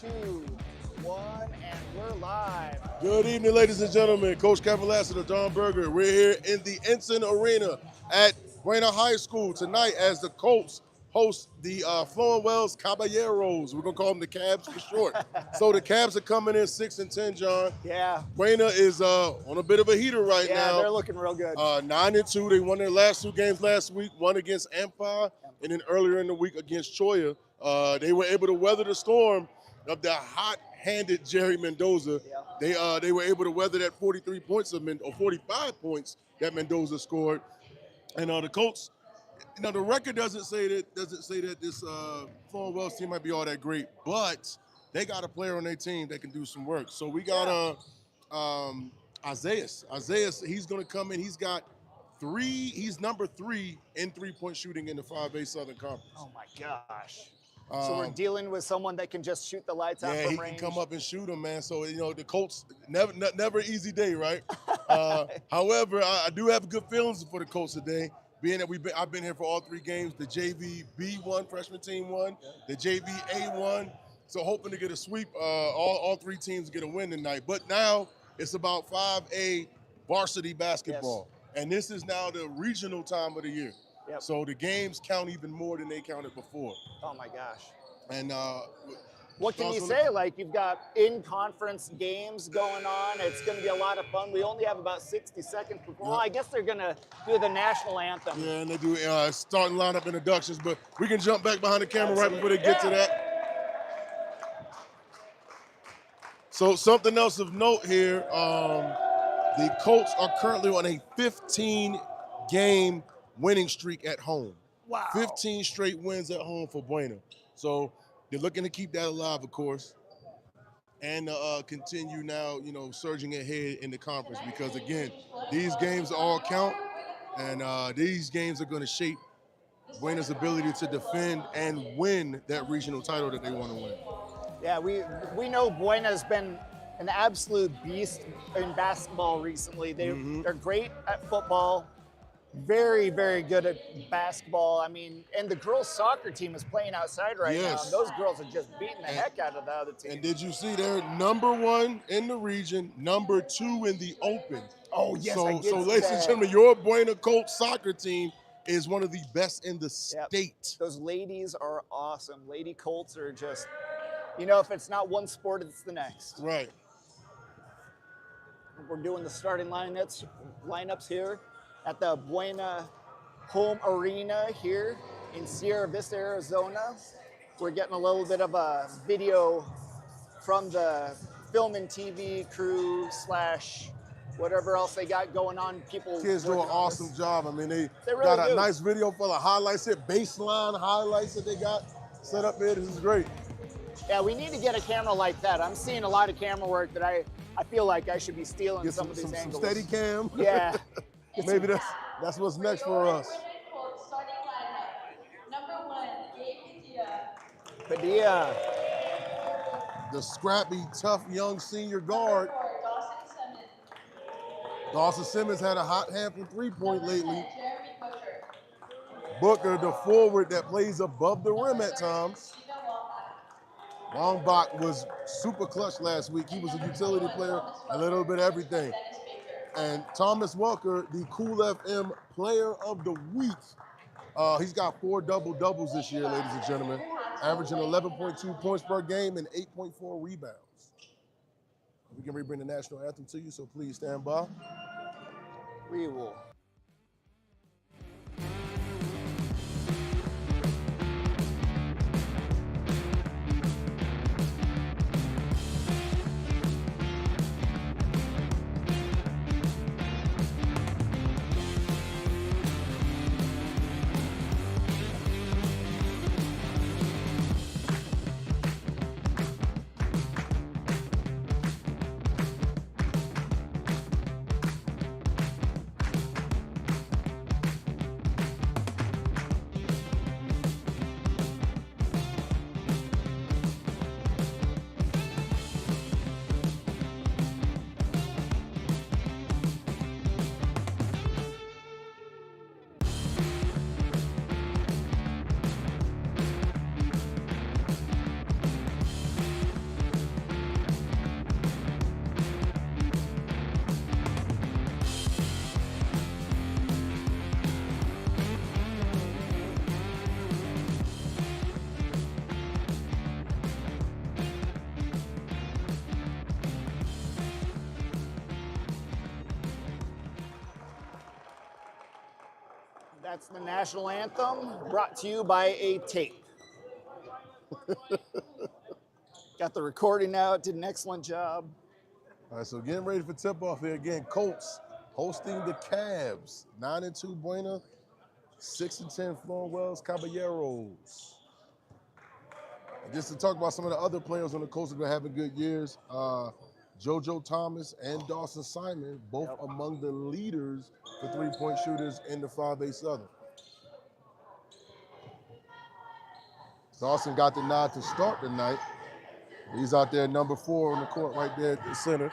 2, 1, and we're live. Good evening, ladies and gentlemen. Coach Cavalacito, Don Berger. We're here in the Ensign Arena at Buena High School tonight as the Colts host the Flowing Wells Caballeros. We're going to call them the Cabs for short. So the Cabs are coming in 6-10, John. Yeah. Buena is on a bit of a heater right now. Yeah, they're looking real good. 9-2. They won their last 2 games last week, one against Amphi and then earlier in the week against Choya. They were able to weather the storm of the hot-handed Jerry Mendoza. Yeah. They were able to weather that 43 points or 45 points that Mendoza scored. And the Colts, the record doesn't say that this Flowing Wells team might be all that great, but they got a player on their team that can do some work. So we got Isaiah. Isaiah, he's going to come in. He's got 3. He's number 3 in three-point shooting in the 5A Southern Conference. Oh my gosh. So we're dealing with someone that can just shoot the lights out from range. Yeah, he can come up and shoot them, man. So, the Colts, never an easy day, right? However, I do have good feelings for the Colts today, being that I've been here for all 3 games. The JV B won, freshman team won. The JV A won. So hoping to get a sweep. All 3 teams get a win tonight. But now it's about 5A varsity basketball. Yes. And this is now the regional time of the year. Yep. So the games count even more than they counted before. Oh my gosh. And what can you say? Like, you've got in-conference games going on. It's going to be a lot of fun. We only have about 60 seconds before. Well, I guess they're going to do the national anthem. Yeah, and they do starting lineup introductions, but we can jump back behind the camera right before they get to that. So something else of note here, the Colts are currently on a 15-game winning streak at home. Wow. 15 straight wins at home for Buena. So they're looking to keep that alive, of course, and continue now, surging ahead in the conference because, again, these games all count, and these games are going to shape Buena's ability to defend and win that regional title that they want to win. Yeah, we know Buena's been an absolute beast in basketball recently. They're great at football. Very, very good at basketball. I mean, and the girls' soccer team is playing outside right now. And those girls are just beating the heck out of the other team. And did you see they're number 1 in the region, number 2 in the open? Oh, yes, I did So, see ladies that. and gentlemen, your Buena Colts soccer team is one of the best in the state. Those ladies are awesome. Lady Colts are just, if it's not one sport, it's the next. Right. We're doing the starting lineups here at the Buena home arena here in Sierra Vista, Arizona. We're getting a little bit of a video from the film and TV crew / whatever else they got going on. Kids do an awesome job. I mean, they really got a nice video full of highlights here, baseline highlights that they got set up here. This is great. Yeah, we need to get a camera like that. I'm seeing a lot of camera work that I feel like I should be stealing some of these angles. Some steady cam. Yeah. Maybe that's what's next for us. Number 1, Padilla. The scrappy, tough young senior guard. Dawson Simmons had a hot hand from 3-point lately. Booker, the forward that plays above the rim at times. Longbach was super clutch last week. He was a utility player, a little bit of everything. And Thomas Welker, the Cool FM Player of the Week. He's got 4 double-doubles this year, ladies and gentlemen, averaging 11.2 points per game and 8.4 rebounds. We can bring the national anthem to you, so please stand by. We will. That's the national anthem, brought to you by a tape. Got the recording out, did an excellent job. All right, so getting ready for tip-off here again. Colts hosting the Cavs. 9-2 Buena, 6-10 Flowing Wells Caballeros. And just to talk about some of the other players on the Colts that have been having good years, JoJo Thomas and Dawson Simon, both among the leaders for three-point shooters in the 5A Southern. Dawson got the nod to start the night. He's out there number 4 on the court right there at the center.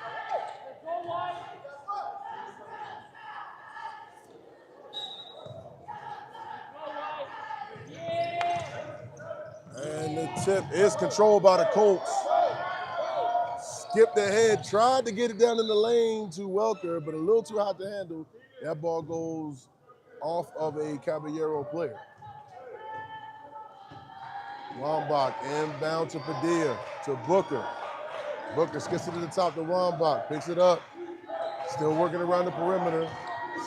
And the tip is controlled by the Colts. Skipped ahead, tried to get it down in the lane to Welker, but a little too hot to handle. That ball goes off of a Caballero player. Wambach inbound to Padilla, to Booker. Booker skips it to the top to Wambach, picks it up. Still working around the perimeter.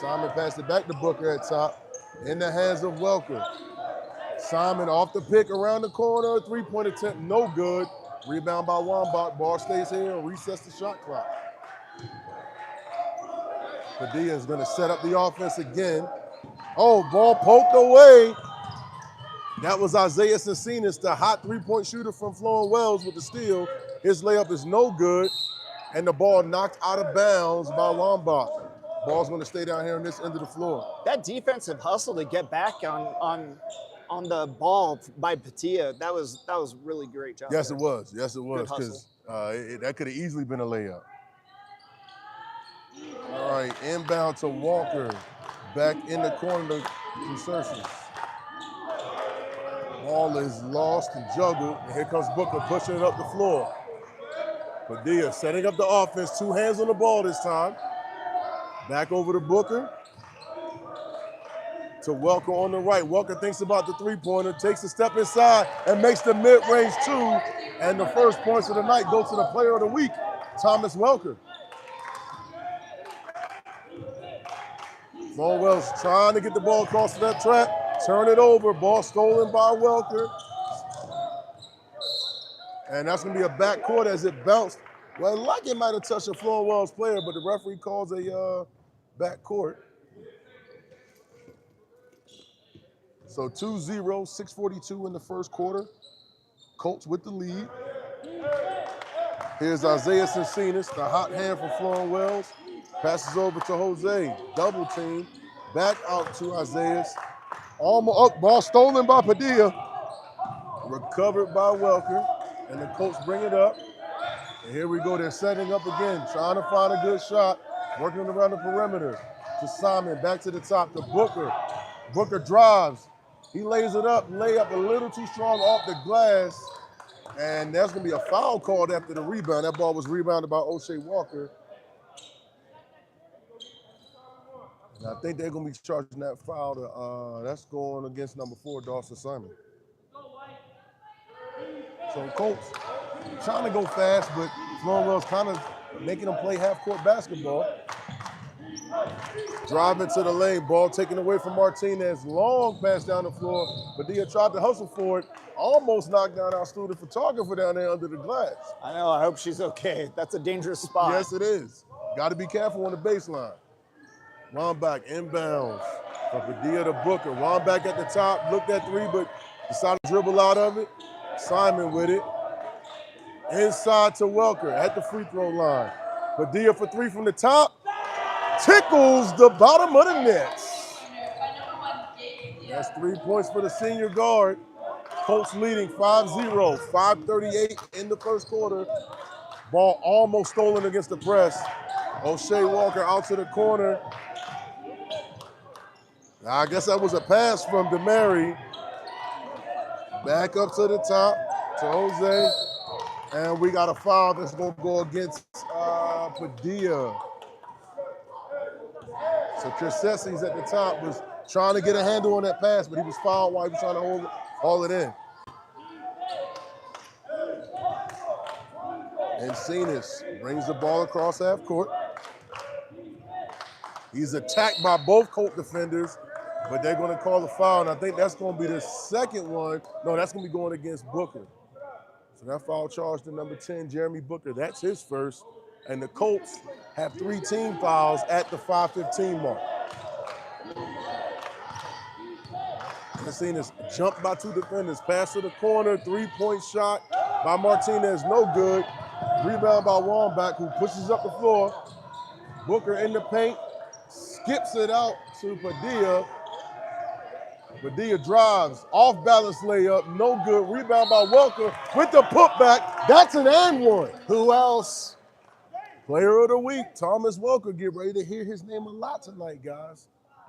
Simon passed it back to Booker at top. In the hands of Welker. Simon off the pick around the corner. Three-point attempt, no good. Rebound by Wambach. Ball stays here and resets the shot clock. Padilla is going to set up the offense again. Oh, ball poked away. That was Isaiah Cincinnati, the hot three-point shooter from Flowing Wells with the steal. His layup is no good, and the ball knocked out of bounds by Wambach. Ball's going to stay down here on this end of the floor. That defensive hustle to get back on the ball by Padilla, that was really great job. Yes, there. it was. Yes, it was, because that could have easily been a layup. All right, inbound to Walker. Back in the corner to Cerces. Ball is lost and juggled, and here comes Booker pushing it up the floor. Padilla setting up the offense, 2 hands on the ball this time. Back over to Booker. To Welker on the right. Welker thinks about the three-pointer, takes a step inside, and makes the mid-range 2. And the first points of the night go to the player of the week, Thomas Welker. Flowing Wells trying to get the ball across that track. Turn it over, ball stolen by Welker. And that's gonna be a backcourt as it bounced. Well, like it might have touched a Flowing Wells player, but the referee calls a backcourt. So 2-0, 6:42 in the first quarter. Colts with the lead. Here's Isaiah Cincinnati, the hot hand for Flowing Wells. Passes over to Jose, double team. Back out to Isaiah. Almost up, ball stolen by Padilla. Recovered by Welker, and the Colts bring it up. And here we go, they're setting up again, trying to find a good shot, working around the perimeter. To Simon, back to the top to Booker. Booker drives, he lays it up, layup a little too strong off the glass, and there's gonna be a foul called after the rebound. That ball was rebounded by O'Shea Walker. And I think they're going to be charging that foul. That's going against number 4, Dawson Simon. So Colts trying to go fast, but Flowing Wells kind of making them play half-court basketball. Driving to the lane, ball taken away from Martinez. Long pass down the floor. Padilla tried to hustle for it. Almost knocked down our student photographer down there under the glass. I know, I hope she's okay. That's a dangerous spot. Yes, it is. Got to be careful on the baseline. Wambach inbounds from Padilla to Booker. Wambach at the top, looked at 3, but decided to dribble out of it. Simon with it. Inside to Welker at the free throw line. Padilla for 3 from the top. Tickles the bottom of the net. That's 3 points for the senior guard. Colts leading 5-0, 5:38 in the first quarter. Ball almost stolen against the press. O'Shea Walker out to the corner. I guess that was a pass from DeMary. Back up to the top to Jose. And we got a foul that's going to go against Padilla. So Tricessi's at the top was trying to get a handle on that pass, but he was fouled while he was trying to haul it in. Encinas brings the ball across half court. He's attacked by both Colt defenders. but they're going to call the foul, and I think that's going to be the second one. No, that's going to be going against Booker. So that foul charge to number 10, Jeremy Booker, that's his first. And the Colts have 3 team fouls at the 5:15 mark. The scene is jumped by 2 defenders, pass to the corner, 3-point shot by Martinez, no good. Rebound by Wambach, who pushes up the floor. Booker in the paint, skips it out to Padilla. Padilla drives, off balance layup, no good. Rebound by Welker with the putback. That's an and one. Who else? Player of the week, Thomas Welker. Get ready to hear his name a lot tonight, guys.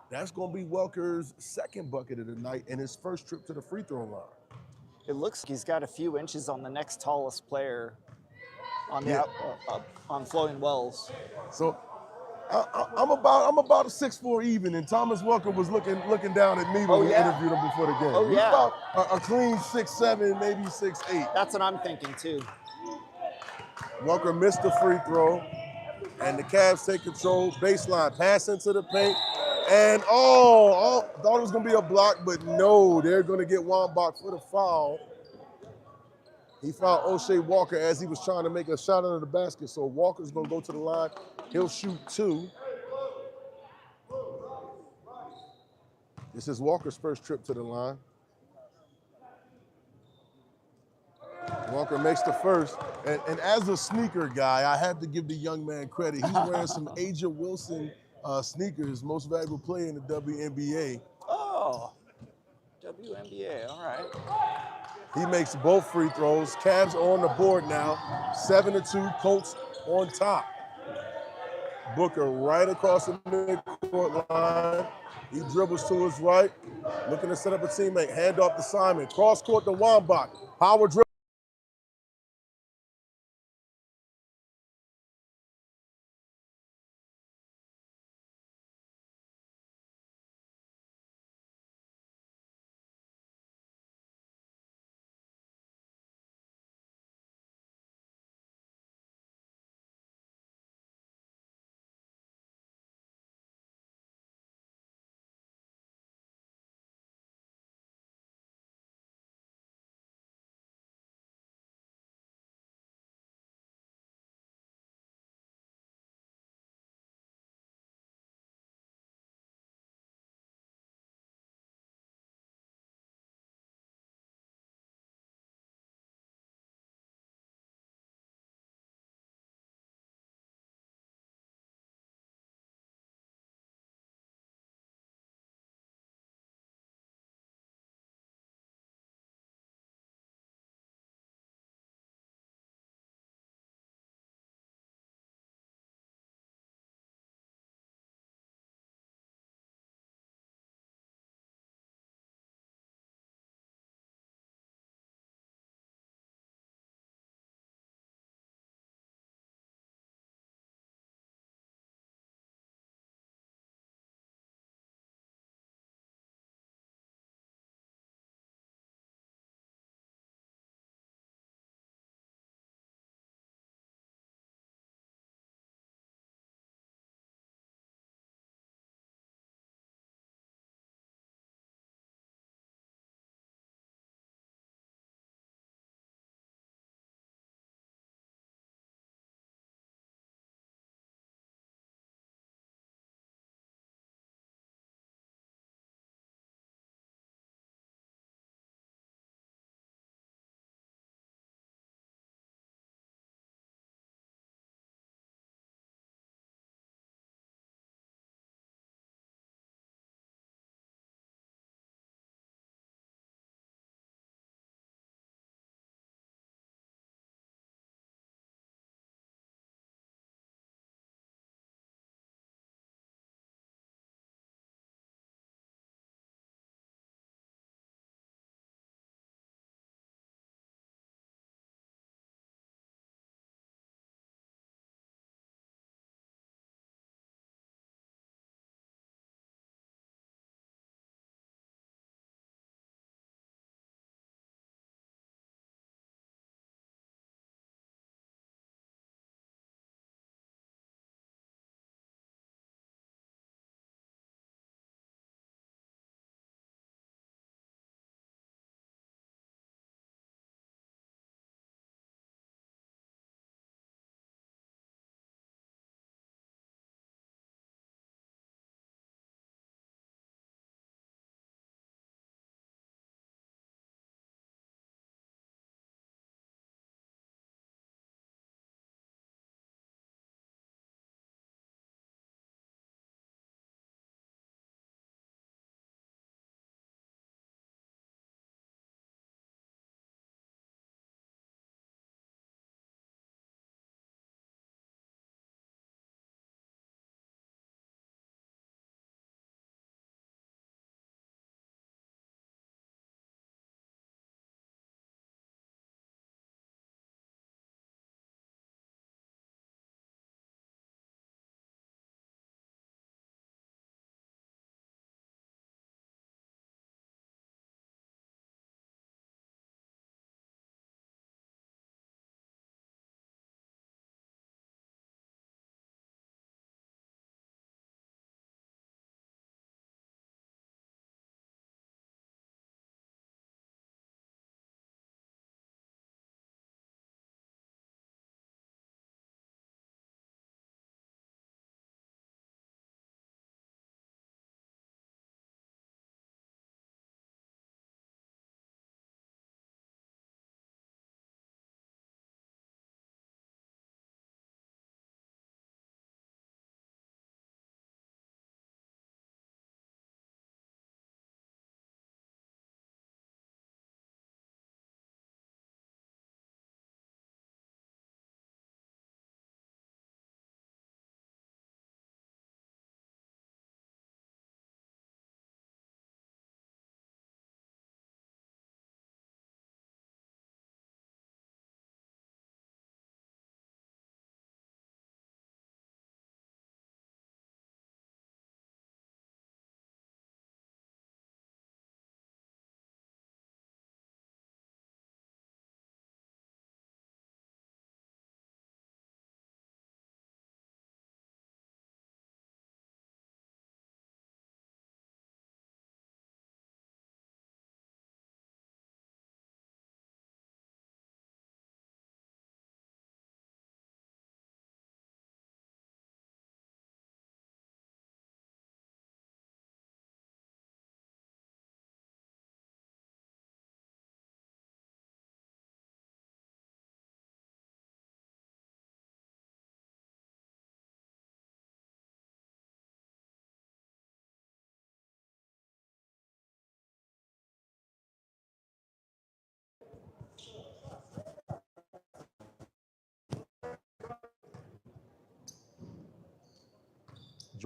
That's going to be Welker's second bucket of the night and his first trip to the free throw line. It looks like he's got a few inches on the next tallest player on the on Flowing Wells. So I'm about a 6'4" even, and Thomas Welker was looking down at me when we interviewed him before the game. He's about a clean 6'7", maybe 6'8". That's what I'm thinking too. Welker missed the free throw, and the Cavs take control. Baseline pass into the paint, and thought it was gonna be a block, but no, they're gonna get Wambach for the foul. He fouled O'Shea Walker as he was trying to make a shot under the basket, so Walker's gonna go to the line. He'll shoot 2. This is Walker's first trip to the line. Walker makes the first, and as a sneaker guy, I have to give the young man credit. He's wearing some Aja Wilson sneakers, most valuable player in the WNBA. Oh, WNBA, all right. He makes both free throws. Cavs are on the board now, 7-2, Colts on top. Booker right across the midcourt line. He dribbles to his right, looking to set up a teammate. Hand off to Simon. Cross court to Wambach. Power dribble.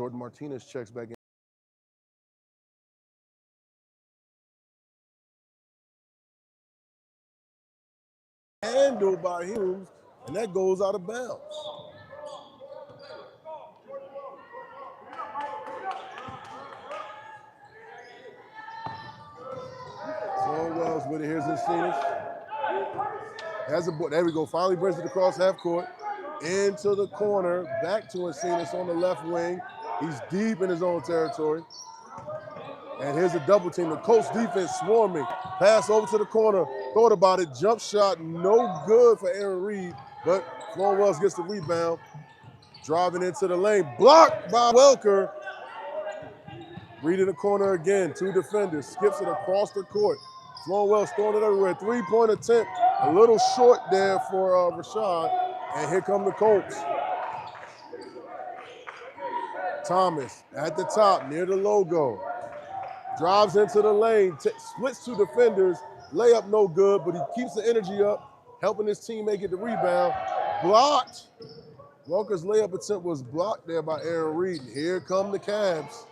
Jordan Martinez checks back in. Handled by Humes, and that goes out of bounds. Sloan Wells with it. Here's Encinas. Has a there we go. Finally brings it across half court. Into the corner. Back to Encinas on the left wing. He's deep in his own territory. And here's a double team. The Colts defense swarming. Pass over to the corner. Thought about it. Jump shot. No good for Aaron Reed. But Sloan Wells gets the rebound. Driving into the lane. Blocked by Welker. Reed in the corner again. Two defenders. Skips it across the court. Sloan Wells throwing it everywhere. Three-point attempt. A little short there for Rashad. And here come the Colts. Thomas at the top near the logo. Drives into the lane. Splits two defenders. Layup no good, but he keeps the energy up, helping his teammate get the rebound. Blocked. Welker's layup attempt was blocked there by Aaron Reed. Here come the Cavs.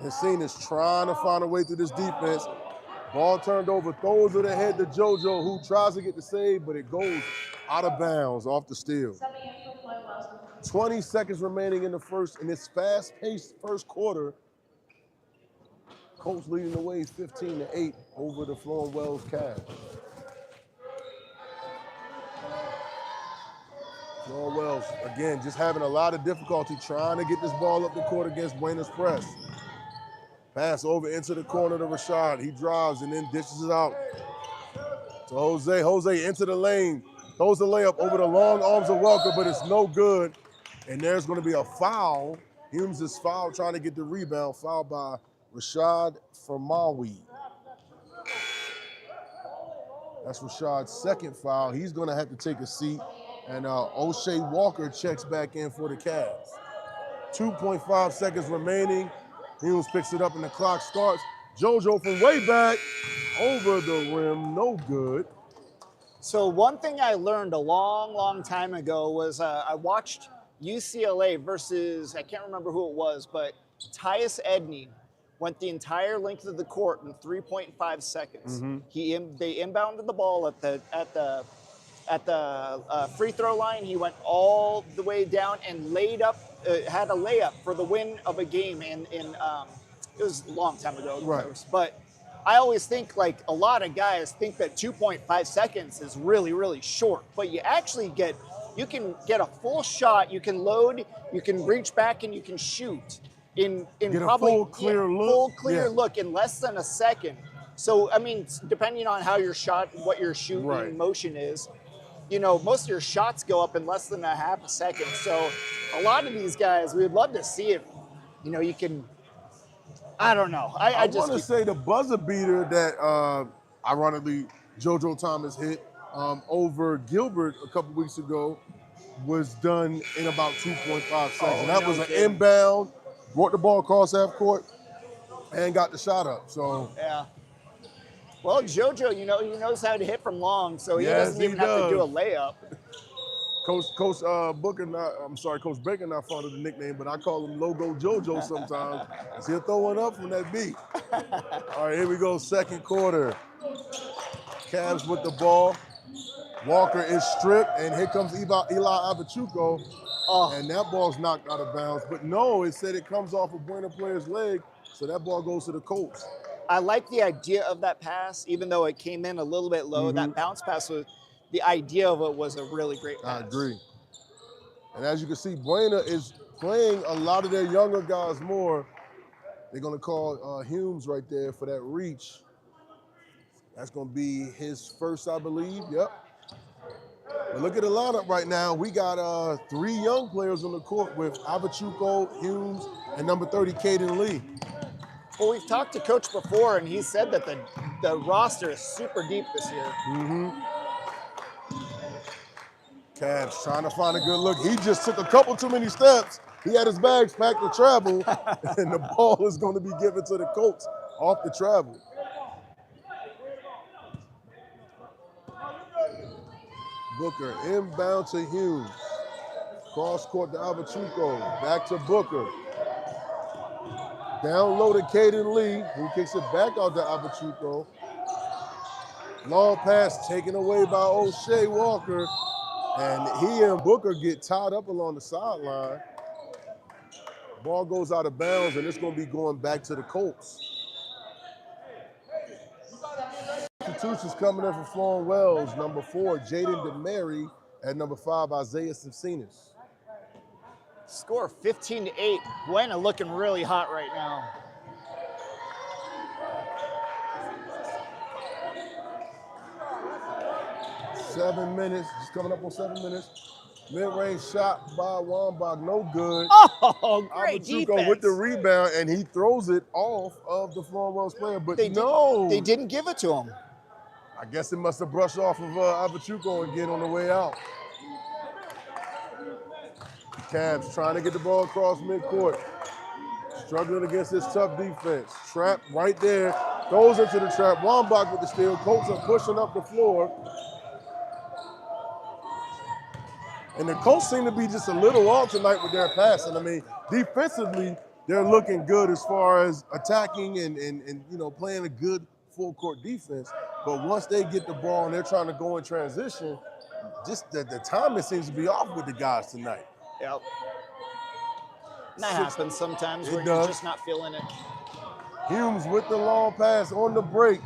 Encinas trying to find a way through this defense. Ball turned over, throws it ahead to JoJo, who tries to get the save, but it goes out of bounds off the steal. 20 seconds remaining in this fast-paced first quarter. Colts leading the way 15-8 over the Sloan Wells Cavs. Sloan Wells, again, just having a lot of difficulty trying to get this ball up the court against Buena's press. Pass over into the corner to Rashad. He drives and then dishes it out to Jose. Jose into the lane. Throws the layup over the long arms of Welker, but it's no good. And there's going to be a foul. Humes is fouled trying to get the rebound. Fouled by Rashad Fermawi. That's Rashad's second foul. He's going to have to take a seat. And O'Shea Walker checks back in for the Cavs. 2.5 seconds remaining. Humes picks it up and the clock starts. JoJo from way back, over the rim, no good. So one thing I learned a long time ago was I watched UCLA versus, I can't remember who it was, but Tyus Edney went the entire length of the court in 3.5 seconds. Mm-hmm. They inbounded the ball at the free throw line. He went all the way down and had a layup for the win of a game. It was a long time ago, of course. But I always think, like, a lot of guys think that 2.5 seconds is really, really short. But you actually you can get a full shot, you can load, you can reach back, and you can shoot in probably a full clear look in less than a second. So, I mean, depending on how your shot, what your shooting motion is, you know, most of your shots go up in less than a half a second. So a lot of these guys, we would love to see if, you know, you can, I don't know. I just want to say the buzzer beater that, ironically, JoJo Thomas hit over Gilbert a couple weeks ago was done in about 2.5 seconds. That was an inbound, brought the ball across half court, and got the shot up. So yeah. Well, JoJo, you know, he knows how to hit from long, so he doesn't even have to do a layup. Coach Baker not fond of the nickname, but I call him Logo JoJo sometimes. He'll throw one up from that beat. All right, here we go, second quarter. Cavs with the ball. Walker is stripped, and here comes Eli Avachuco, and that ball's knocked out of bounds. But no, it said it comes off a Buena player's leg, so that ball goes to the Colts. I like the idea of that pass, even though it came in a little bit low. Mm-hmm. That bounce pass the idea of it was a really great pass. I agree. And as you can see, Buena is playing a lot of their younger guys more. They're going to call Humes right there for that reach. That's going to be his first, I believe. Yep. But look at the lineup right now. We got 3 young players on the court with Avachuco, Humes, and number 30, Caden Lee. Well, we've talked to Coach before, and he said that the roster is super deep this year. Mm-hmm. Cavs trying to find a good look. He just took a couple too many steps. He had his bags packed to travel, and the ball is going to be given to the Colts off the travel. Booker inbound to Humes. Cross court to Avachuco. Back to Booker. Down low to Caden Lee, who kicks it back out to Abachuco. Long pass taken away by O'Shea Walker. And he and Booker get tied up along the sideline. Ball goes out of bounds, and it's going to be going back to the Colts. Substitutions coming in for Florin Wells, number 4, Jaden DeMary, and number 5, Isaiah Simpsinis. Score 15-8. Buena looking really hot right now. Seven minutes, just coming up on 7 minutes. Mid-range shot by Wambach, no good. Oh, great defense. With the rebound, and he throws it off of the Florin Wells player, but they didn't give it to him. I guess it must have brushed off of Abachuco again on the way out. Cavs trying to get the ball across midcourt. Struggling against this tough defense. Trap right there. Goes into the trap. Wambach with the steal. Colts are pushing up the floor. And the Colts seem to be just a little off tonight with their passing. I mean, defensively, they're looking good as far as attacking and you know, playing a good full court defense. But once they get the ball and they're trying to go in transition, just the timing seems to be off with the guys tonight. Yep. And that happens sometimes where you're just not feeling it. Humes with the long pass on the break.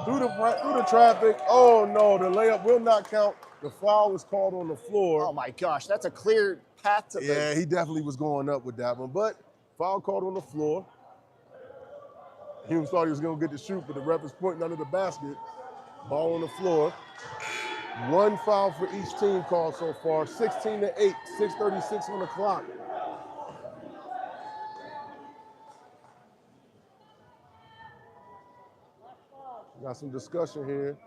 Through the traffic. Oh no, the layup will not count. The foul was called on the floor. Oh my gosh, that's a clear path to the... Yeah, he definitely was going up with that one, but foul called on the floor. Humes thought he was gonna get the shoot, but the ref is pointing under the basket. Ball on the floor. One foul for each team called so far, 16-8, 6:36 on the clock. Got some discussion here.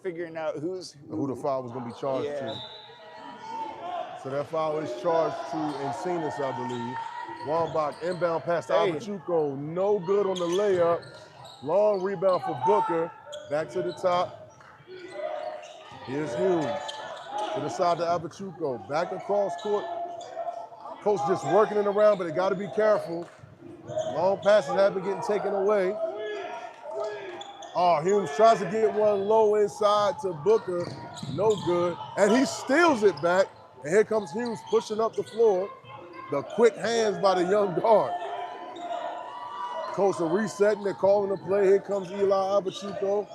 Figuring out who the foul was going to be charged to. So that foul is charged to Encinas, I believe. Wambach inbound pass to Abachuco. No good on the layup. Long rebound for Booker. Back to the top. Here's Humes. To the side to Abachuco. Back across court. Coach just working it around, but they got to be careful. Long passes have been getting taken away. Oh, Humes tries to get one low inside to Booker. No good. And he steals it back. And here comes Humes pushing up the floor. The quick hands by the young guard. Colts are resetting. They're calling the play. Here comes Eli Abachuco.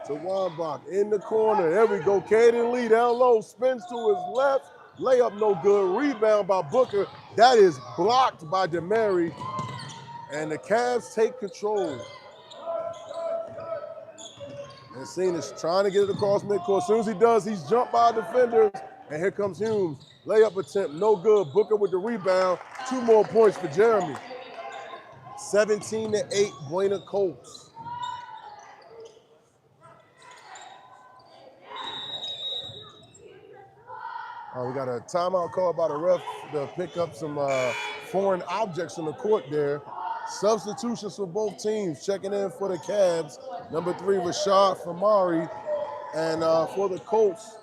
To Wambach in the corner. There we go. Caden Lee down low. Spins to his left. Layup no good. Rebound by Booker. That is blocked by DeMary. And the Cavs take control. And Encinas trying to get it across midcourt. As soon as he does, he's jumped by defenders. And here comes Humes. Layup attempt, no good. Booker with the rebound. 2 more points for Jeremy. 17-8, Buena Colts. We got a timeout call by the ref to pick up some foreign objects on the court there. Substitutions for both teams. Checking in for the Cavs. Number 3, Rashad Famari. And for the Colts,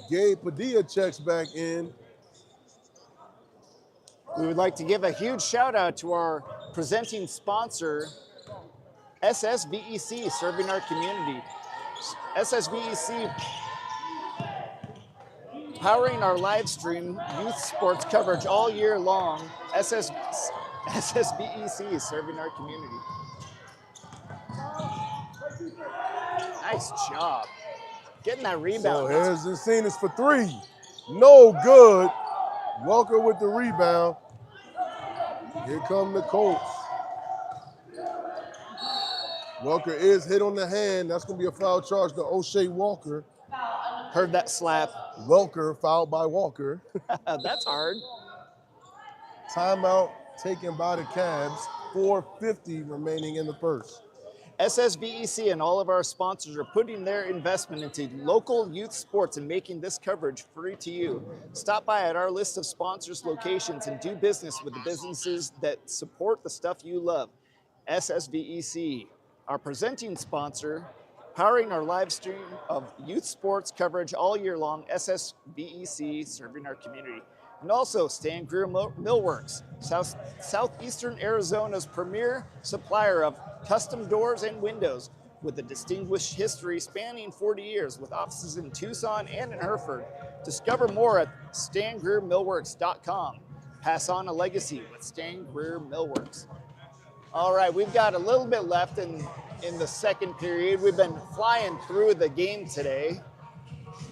Gabe Padilla checks back in. We would like to give a huge shout out to our presenting sponsor, SSVEC, serving our community. SSVEC powering our live stream youth sports coverage all year long. SSVEC serving our community. Nice job. Getting that rebound. So here's Encinas for 3. No good. Walker with the rebound. Here come the Colts. Walker is hit on the hand. That's going to be a foul charge to O'Shea Walker. Heard that slap. Welker fouled by Walker. That's hard. Timeout taken by the Cavs. 4:50 remaining in the first. SSVEC and all of our sponsors are putting their investment into local youth sports and making this coverage free to you. Stop by at our list of sponsors locations and do business with the businesses that support the stuff you love. SSVEC, our presenting sponsor, Powering our live stream of youth sports coverage all year long, SSBEC serving our community. And also Stan Greer Millworks, Southeastern Arizona's premier supplier of custom doors and windows with a distinguished history spanning 40 years with offices in Tucson and in Hereford. Discover more at stangreermillworks.com. Pass on a legacy with Stan Greer Millworks. All right, we've got a little bit left in the second period. We've been flying through the game today.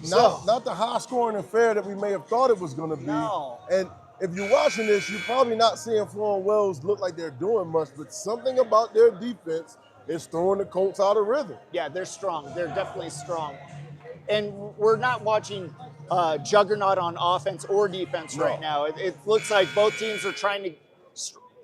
Not the high-scoring affair that we may have thought it was going to be. No. And if you're watching this, you're probably not seeing Florence Wells look like they're doing much, but something about their defense is throwing the Colts out of rhythm. Yeah, they're strong. They're definitely strong. And we're not watching juggernaut on offense or defense right now. It looks like both teams are trying to,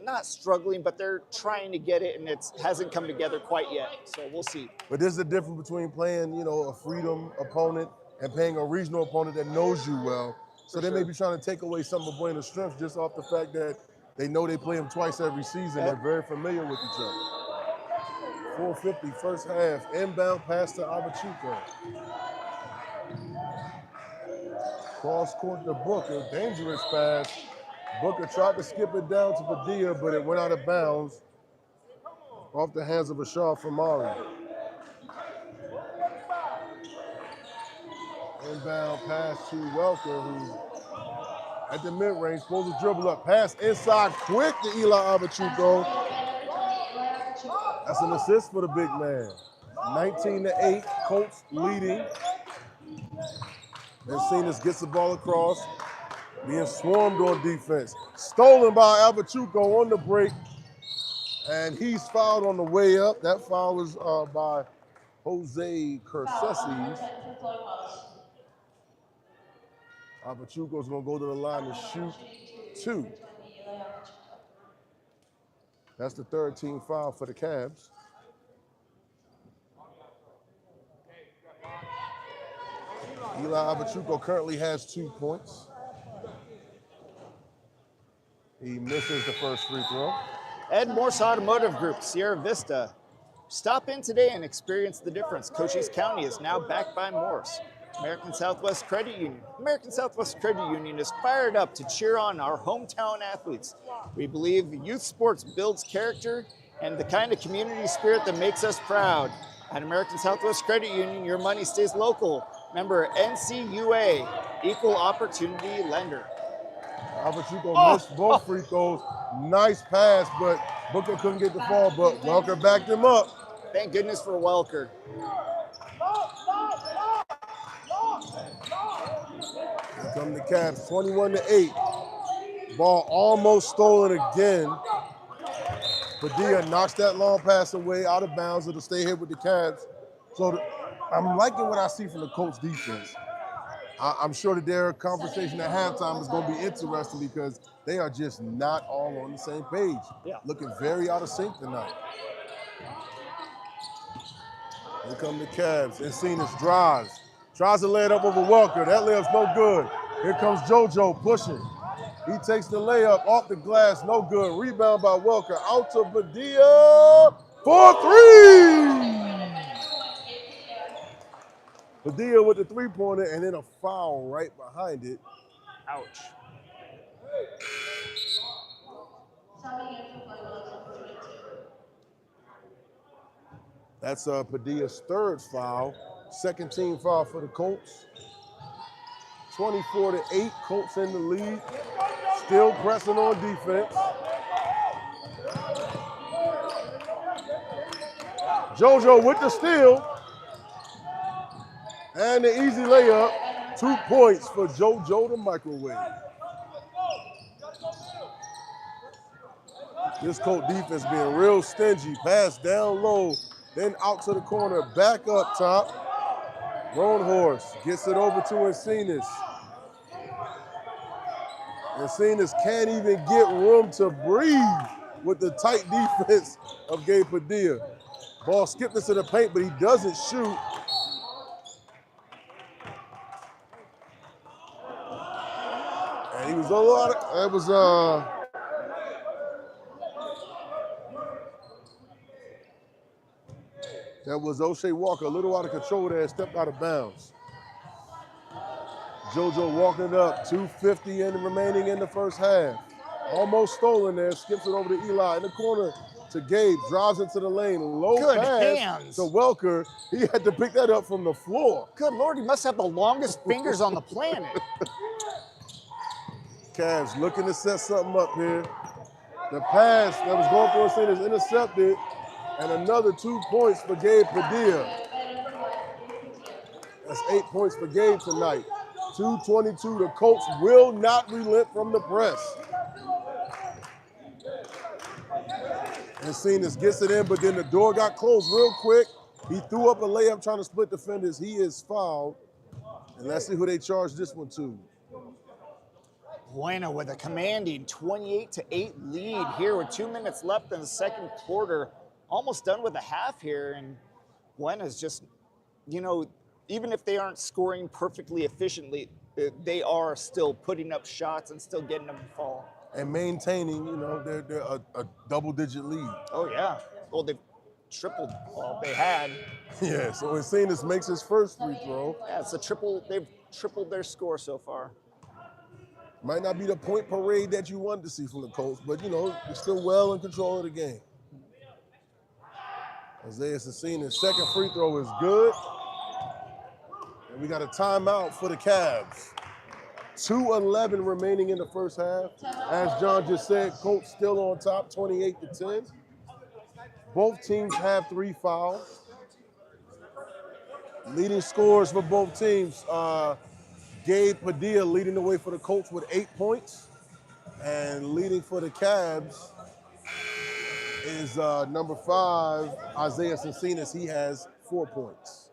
not struggling, but they're trying to get it, and it hasn't come together quite yet. So we'll see. But there's a difference between playing, a freedom opponent and playing a regional opponent that knows you well. So they may be trying to take away some of Buena's strengths just off the fact that they know they play them twice every season. They're very familiar with each other. 4:50 first half, inbound pass to Avachuco. Cross court to Booker, dangerous pass. Booker tried to skip it down to Padilla, but it went out of bounds off the hands of Ashar Famari. Inbound pass to Welker, who at the mid-range pulls the dribble up. Pass inside quick to Eli Avachuco. That's an assist for the big man. 19-8, Colts leading. Encinas gets the ball across, being swarmed on defense. Stolen by Avachuco on the break, and he's fouled on the way up. That foul was by Jose Curceses. Avachuco's gonna go to the line to shoot 2. That's the third team foul for the Cavs. Eli Avachuco currently has 2 points. He misses the first free throw. At MORSE Automotive Group, Sierra Vista. Stop in today and experience the difference. Cochise County is now backed by MORSE. American Southwest Credit Union. American Southwest Credit Union is fired up to cheer on our hometown athletes. We believe youth sports builds character and the kind of community spirit that makes us proud. At American Southwest Credit Union, your money stays local. Member NCUA, Equal Opportunity Lender. Avachuco missed both free throws. Nice pass, but Booker couldn't get the ball, but Welker backed him up. Thank goodness for Welker. Here come the Cavs, 21-8. Ball almost stolen again. Padilla knocks that long pass away out of bounds. It'll stay here with the Cavs. So I'm liking what I see from the Colts defense. I'm sure that their conversation at halftime is going to be interesting because they are just not all on the same page. Yeah. Looking very out of sync tonight. Here come the Cavs. Encinas drives. Tries to lay it up over Welker. That layup's no good. Here comes JoJo pushing. He takes the layup off the glass, no good. Rebound by Welker. Out to Padilla for 3! Padilla with the three-pointer and then a foul right behind it. Ouch. That's Padilla's third foul. Second team foul for the Colts. 24-8, Colts in the lead. Still pressing on defense. JoJo with the steal. And the easy layup. 2 points for JoJo the microwave. This Colt defense being real stingy. Pass down low, then out to the corner, back up top. Lone Horse gets it over to Encinas. Encinas can't even get room to breathe with the tight defense of Gabe Padilla. Ball skipped into the paint, but he doesn't shoot. And he was a lot of, it was That was O'Shea Walker, a little out of control there, stepped out of bounds. JoJo walking it up, 2:50 in remaining in the first half. Almost stolen there, skips it over to Eli in the corner to Gabe, drives into the lane, low Good pass hands. to Welker. He had to pick that up from the floor. Good Lord, he must have the longest fingers on the planet. Cavs looking to set something up here. The pass that was going for us is intercepted, and another 2 points for Gabe Padilla. That's 8 points for Gabe tonight. 2:22, the Colts will not relent from the press. And Cenas gets it in, but then the door got closed real quick. He threw up a layup trying to split defenders. He is fouled. And let's see who they charge this one to. Buena with a commanding 28-8 lead here with 2 minutes left in the second quarter. Almost done with a half here, and Buena's just, you know, even if they aren't scoring perfectly efficiently, they are still putting up shots and still getting them to fall. And maintaining, you know, they're a double-digit lead. Oh, yeah. Well, they've tripled all they had. Yeah, so Cenas makes his first free throw. Yeah, it's a triple. They've tripled their score so far. Might not be the point parade that you wanted to see from the Colts, but, you know, they're still well in control of the game. Isaiah Cenas' second free throw is good. And we got a timeout for the Cavs. 2:11 remaining in the first half. As John just said, Colts still on top, 28-10. Both teams have 3 fouls. Leading scorers for both teams, Gabe Padilla leading the way for the Colts with 8 points. And leading for the Cavs is number 5, Isaiah Cenas. He has 4 points.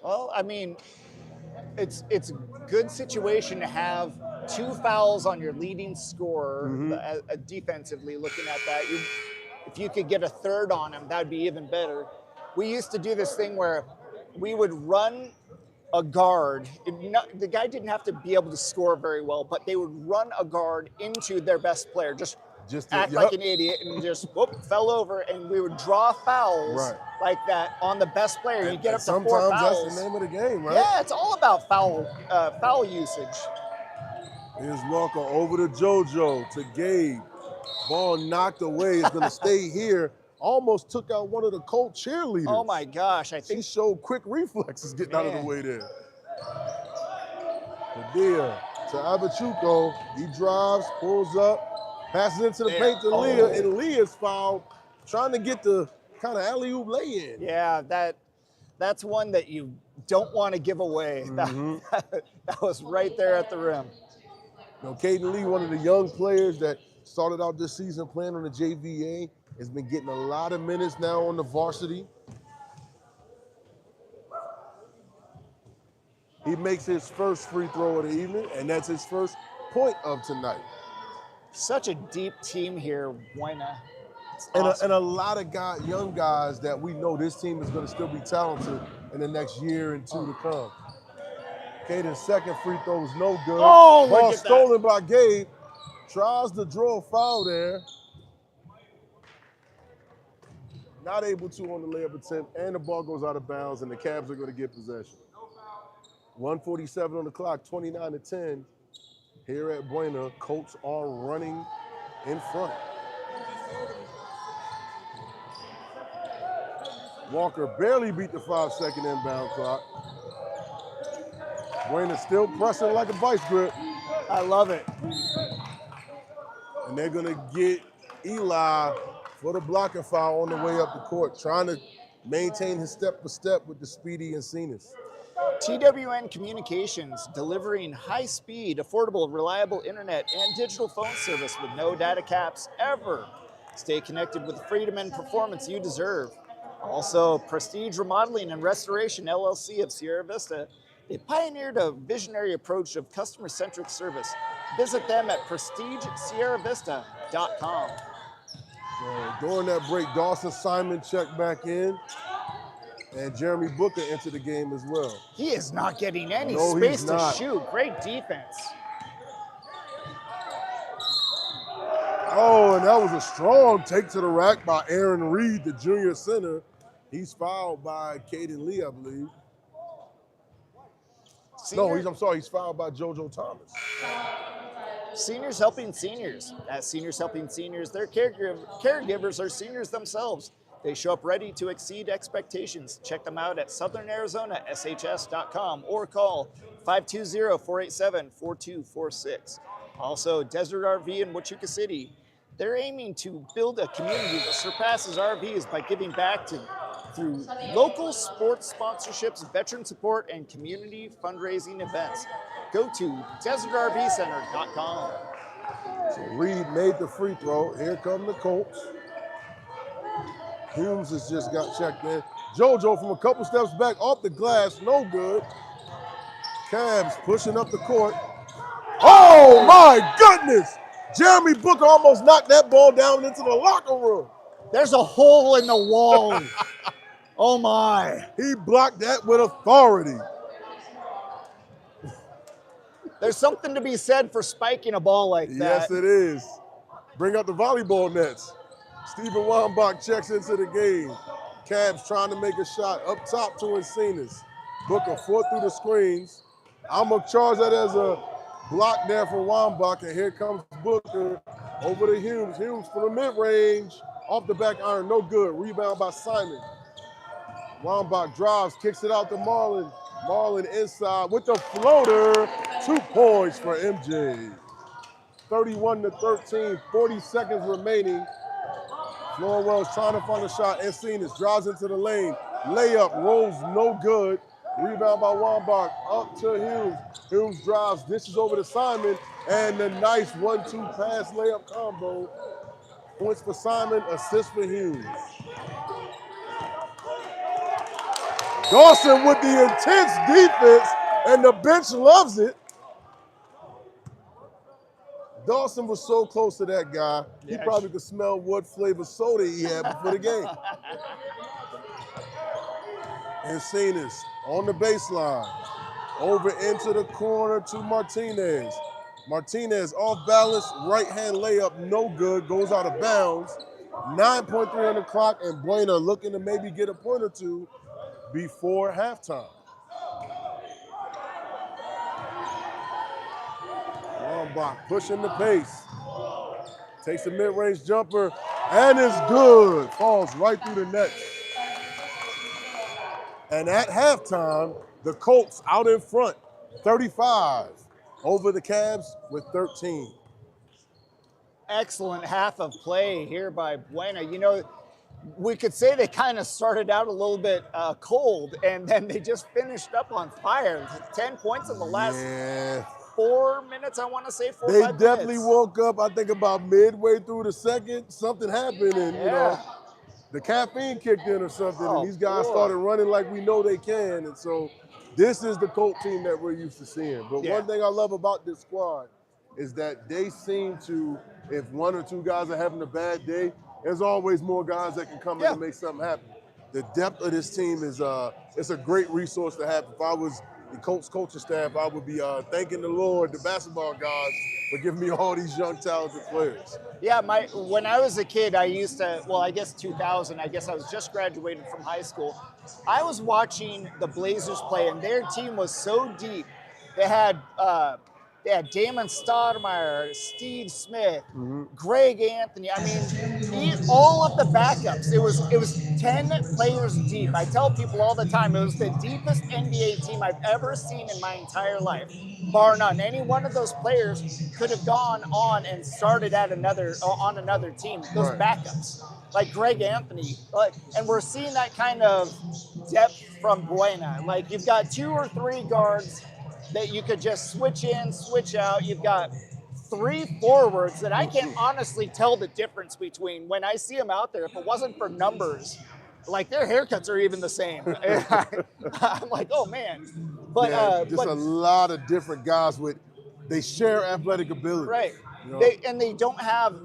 Well, I mean, it's a good situation to have 2 fouls on your leading scorer defensively. Looking at that, if you could get a third on him, that'd be even better. We used to do this thing where we would run a guard. The guy didn't have to be able to score very well, but they would run a guard into their best player. Just act like an idiot and just fell over, and we would draw fouls like that on the best player. You get up to 4 fouls. Sometimes that's the name of the game, right? Yeah, it's all about foul usage. Here's Walker over to JoJo, to Gabe. Ball knocked away. It's going to stay here. Almost took out one of the Colt cheerleaders. Oh, my gosh. She showed quick reflexes getting out of the way there. Padilla to Abachuco. He drives, pulls up. Passes into the paint to Leah, and Leah's fouled, trying to get the kind of alley-oop lay-in. Yeah, that's one that you don't want to give away. That was right there at the rim. You know, Caden Lee, one of the young players that started out this season playing on the JVA, has been getting a lot of minutes now on the varsity. He makes his first free throw of the evening, and that's his first point of tonight. Such a deep team here, Buena. And a lot of young guys that we know this team is going to still be talented in the next year and 2 to come. Caden's second free throw is no good. Oh, ball stolen by Gabe. Tries to draw a foul there. Not able to on the layup attempt, and the ball goes out of bounds, and the Cavs are going to get possession. 1:47 on the clock, 29-10. Here at Buena, Colts are running in front. Walker barely beat the 5-second inbound clock. Buena still pressing like a vice grip. I love it. And they're gonna get Eli for the blocking foul on the way up the court, trying to maintain his step-by-step with the speedy and Cenas. TWN Communications, delivering high-speed, affordable, reliable internet and digital phone service with no data caps ever. Stay connected with the freedom and performance you deserve. Also, Prestige Remodeling and Restoration, LLC of Sierra Vista. They pioneered a visionary approach of customer-centric service. Visit them at prestigesierravista.com. So during that break, Dawson Simon checked back in. And Jeremy Booker entered the game as well. He is not getting any space to shoot. Great defense. Oh, and that was a strong take to the rack by Aaron Reed, the junior center. He's fouled by Caden Lee, I believe. Senior? No, I'm sorry, he's fouled by JoJo Thomas. Seniors helping seniors. As seniors helping seniors, their caregivers are seniors themselves. They show up ready to exceed expectations. Check them out at southernarizonaSHS.com or call 520-487-4246. Also, Desert RV in Huachuca City. They're aiming to build a community that surpasses RVs by giving back through local sports sponsorships, veteran support, and community fundraising events. Go to desertrvcenter.com. So Reed made the free throw. Here come the Colts. Humes has just got checked in. JoJo from a couple steps back off the glass, no good. Cavs pushing up the court. Oh my goodness! Jeremy Booker almost knocked that ball down into the locker room. There's a hole in the wall. Oh my. He blocked that with authority. There's something to be said for spiking a ball like that. Yes, it is. Bring out the volleyball nets. Stephen Wambach checks into the game. Cavs trying to make a shot up top to Encinas. Booker fought through the screens. I'm going to charge that as a block there for Wambach, and here comes Booker over to Humes. Humes for the mid-range, off the back iron, no good. Rebound by Simon. Wambach drives, kicks it out to Marlin. Marlin inside with the floater. 2 points for MJ. 31-13, 40 seconds remaining. Florwell's trying to find a shot. Encinas drives into the lane. Layup, rolls no good. Rebound by Wambach, up to Humes. Humes drives, dishes over to Simon, and the nice 1-2 pass layup combo. Points for Simon, assist for Humes. Dawson with the intense defense, and the bench loves it. Dawson was so close to that guy, he probably could smell what flavor soda he had before the game. Encinas on the baseline, over into the corner to Martinez. Martinez off balance, right-hand layup, no good, goes out of bounds. 9.3 on the clock, and Buena looking to maybe get a point or two before halftime. Wambach pushing the pace. Takes a mid-range jumper, and it's good. Falls right through the net. And at halftime, the Colts out in front, 35 over the Cavs with 13. Excellent half of play here by Buena. You know, we could say they kind of started out a little bit cold, and then they just finished up on fire. 10 points in the last 4 minutes, I want to say, 4 or 5 minutes. They definitely woke up, I think, about midway through the second. Something happened, and, you know, the caffeine kicked in or something, and these guys started running like we know they can. And so this is the Colt team that we're used to seeing. But one thing I love about this squad is that they seem to, if 1 or 2 guys are having a bad day, there's always more guys that can come in and make something happen. The depth of this team is it's a great resource to have. If I was the Colts coaching staff, I would be thanking the Lord, the basketball gods, for giving me all these young, talented players. Yeah, when I was a kid, I used to, well, I guess 2000, I guess I was just graduated from high school. I was watching the Blazers play, and their team was so deep. They had Damon Stoudemire, Steve Smith, Greg Anthony. I mean, all of the backups. It was 10 players deep. I tell people all the time, it was the deepest NBA team I've ever seen in my entire life, bar none. Any one of those players could have gone on and started at on another team. Those backups, like Greg Anthony, and we're seeing that kind of depth from Buena. Like, you've got 2 or 3 guards that you could just switch in, switch out. You've got 3 forwards that I can't honestly tell the difference between when I see them out there. If it wasn't for numbers, like, their haircuts are even the same. I'm like, oh man. But just a lot of different guys they share athletic ability. Right. You know? They don't have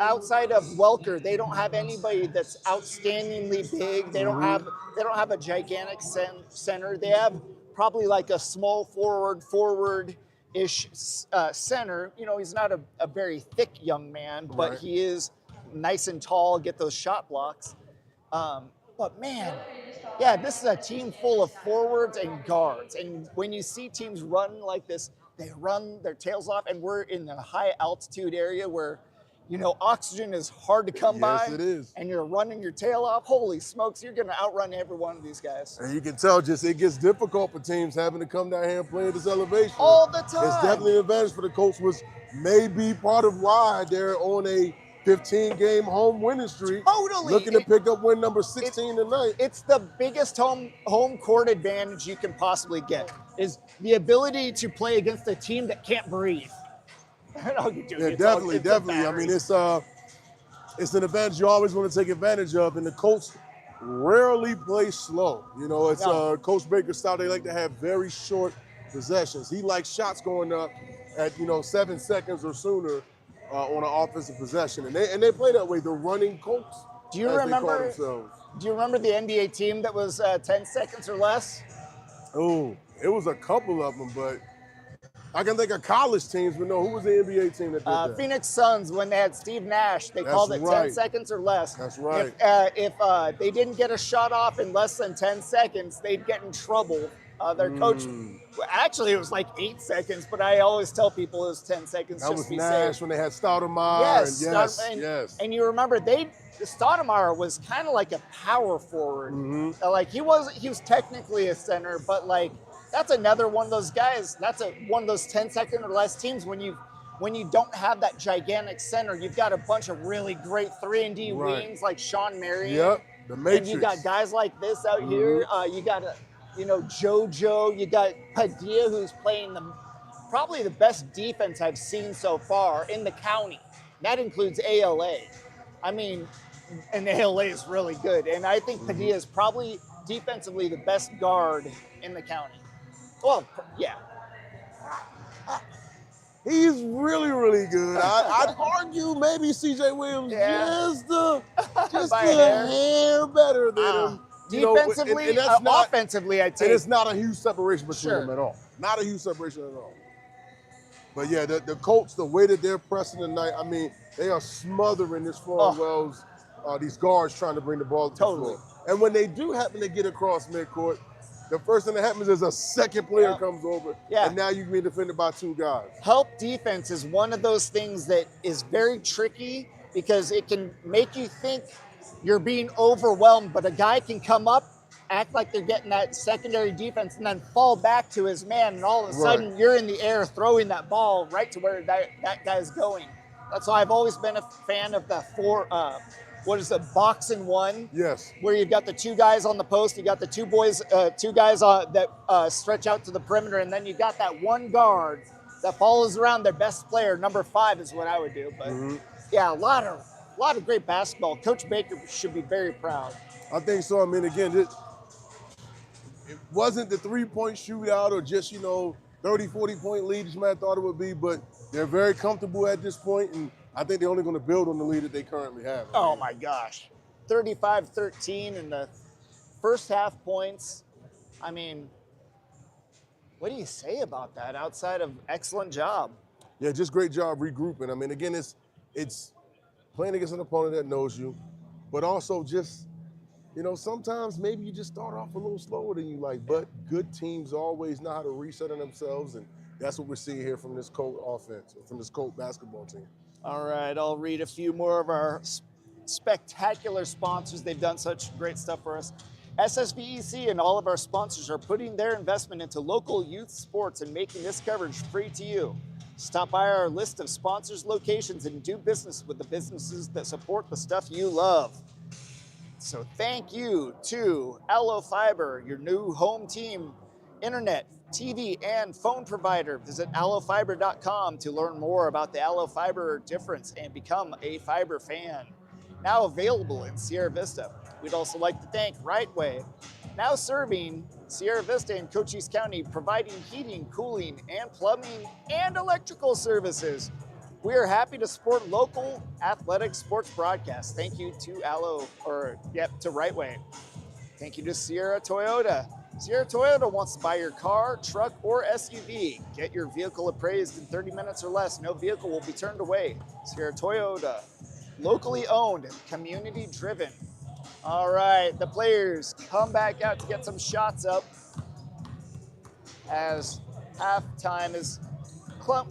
outside of Welker, they don't have anybody that's outstandingly big. They don't have a gigantic center. They have probably like a small forward-ish center. You know, he's not a very thick young man, but he is nice and tall, get those shot blocks. But man, yeah, this is a team full of forwards and guards. And when you see teams run like this, they run their tails off, and we're in the high altitude area where, you know, oxygen is hard to come by. Yes, it is. And you're running your tail off. Holy smokes, you're going to outrun every one of these guys. And you can tell just it gets difficult for teams having to come down here and play at this elevation. All the time. It's definitely an advantage for the Colts, which may be part of why they're on a 15-game home winning streak. Totally. Looking to pick up win number 16 tonight. It's the biggest home court advantage you can possibly get, is the ability to play against a team that can't breathe. Definitely. I mean, it's an advantage you always want to take advantage of, and the Colts rarely play slow. You know, it's Coach Baker's style. They like to have very short possessions. He likes shots going up at 7 seconds or sooner on an offensive possession, and they play that way. The running Colts. Do you remember the NBA team that was 10 seconds or less? Oh, it was a couple of them, but I can think of college teams, but no, who was the NBA team that did that? Phoenix Suns, when they had Steve Nash, they called it 10 seconds or less. That's right. If they didn't get a shot off in less than 10 seconds, they'd get in trouble. Their coach, actually it was like 8 seconds, but I always tell people it was 10 seconds that just was to be Nash safe. When they had Stoudemire. Yes. And you remember Stoudemire was kind of like a power forward. Like he was technically a center, but like that's another one of those guys. That's one of those 10-second or less teams when you don't have that gigantic center. You've got a bunch of really great 3-and-D wings like Sean Marion. Yep, the Matrix. And you got guys like this out here. You got JoJo. You got Padilla, who's playing probably the best defense I've seen so far in the county. That includes ALA. I mean, and ALA is really good. And I think Padilla is probably defensively the best guard in the county. Well, yeah. He's really, really good. I'd argue maybe CJ Williams just a hair better than him. Defensively, and offensively, I'd say. And it's not a huge separation between them at all. Not a huge separation at all. But yeah, the Colts, the way that they're pressing tonight, I mean, they are smothering this Wells, these guards trying to bring the ball to the floor. And when they do happen to get across midcourt, the first thing that happens is a second player comes over, and now you can be defended by 2 guys. Help defense is one of those things that is very tricky because it can make you think you're being overwhelmed, but a guy can come up, act like they're getting that secondary defense, and then fall back to his man, and all of a sudden you're in the air throwing that ball right to where that guy's going. That's why I've always been a fan of the box and one? Yes. Where you've got the 2 guys on the post, you got the 2 guys that stretch out to the perimeter, and then you got that 1 guard that follows around their best player. Number 5 is what I would do. But yeah, a lot of great basketball. Coach Baker should be very proud. I think so. I mean, again, it wasn't the 3-point shootout or just, 30, 40-point lead as you might have thought it would be, but they're very comfortable at this point, and I think they're only going to build on the lead that they currently have. Oh, my gosh. 35-13 in the first half points. I mean, what do you say about that outside of excellent job? Yeah, just great job regrouping. I mean, again, it's playing against an opponent that knows you, but also just, sometimes maybe you just start off a little slower than you like, but good teams always know how to reset on themselves, and that's what we're seeing here from this Colt offense, from this Colt basketball team. All right, I'll read a few more of our spectacular sponsors. They've done such great stuff for us. SSVEC and all of our sponsors are putting their investment into local youth sports and making this coverage free to you. Stop by our list of sponsors, locations, and do business with the businesses that support the stuff you love. So thank you to Allo Fiber, your new home team, internet, TV, and phone provider. Visit allofiber.com to learn more about the Allo Fiber difference and become a fiber fan. Now available in Sierra Vista. We'd also like to thank Rightway, now serving Sierra Vista and Cochise County, providing heating, cooling, and plumbing and electrical services. We are happy to support local athletic sports broadcasts. Thank you to to Rightway. Thank you to Sierra Toyota. Sierra Toyota wants to buy your car, truck, or SUV. Get your vehicle appraised in 30 minutes or less. No vehicle will be turned away. Sierra Toyota, locally owned, community driven. All right, the players come back out to get some shots up as halftime is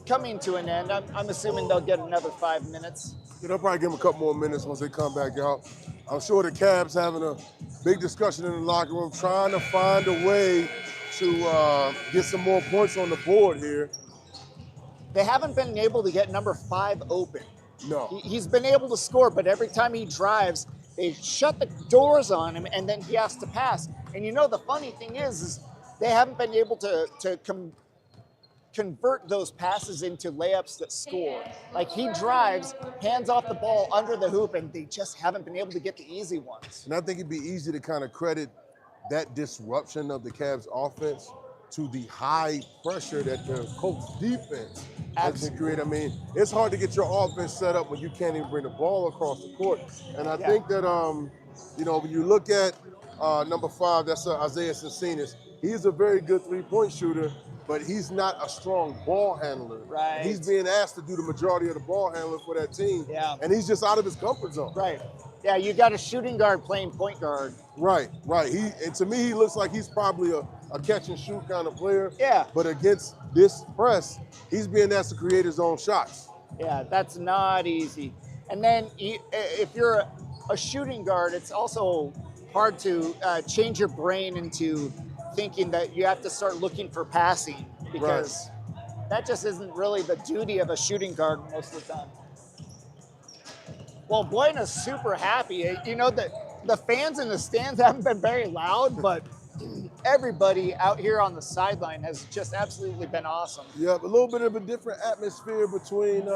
coming to an end. I'm assuming they'll get another 5 minutes. Yeah, they'll probably give them a couple more minutes once they come back out. I'm sure the Cavs having a big discussion in the locker room, trying to find a way to get some more points on the board here. They haven't been able to get number 5 open. No. He's been able to score, but every time he drives, they shut the doors on him, and then he has to pass. And you know, the funny thing is they haven't been able to convert those passes into layups that score. Like, he drives, hands off the ball under the hoop, and they just haven't been able to get the easy ones. And I think it'd be easy to kind of credit that disruption of the Cavs offense to the high pressure that the Colts defense has been creating. I mean, it's hard to get your offense set up when you can't even bring the ball across the court. And I think that, you know, when you look at number 5, that's Isaiah Cincinnati, he's a very good three-point shooter, but he's not a strong ball handler. Right. He's being asked to do the majority of the ball handling for that team. Yeah. And he's just out of his comfort zone. Right. Yeah, you got a shooting guard playing point guard. Right, right. And to me, he looks like he's probably a catch and shoot kind of player. Yeah. But against this press, he's being asked to create his own shots. Yeah, that's not easy. And then if you're a shooting guard, it's also hard to change your brain into thinking that you have to start looking for passing, because that just isn't really the duty of a shooting guard most of the time. Well, Buena's super happy. You know, the fans in the stands haven't been very loud, but everybody out here on the sideline has just absolutely been awesome. Yeah, a little bit of a different atmosphere between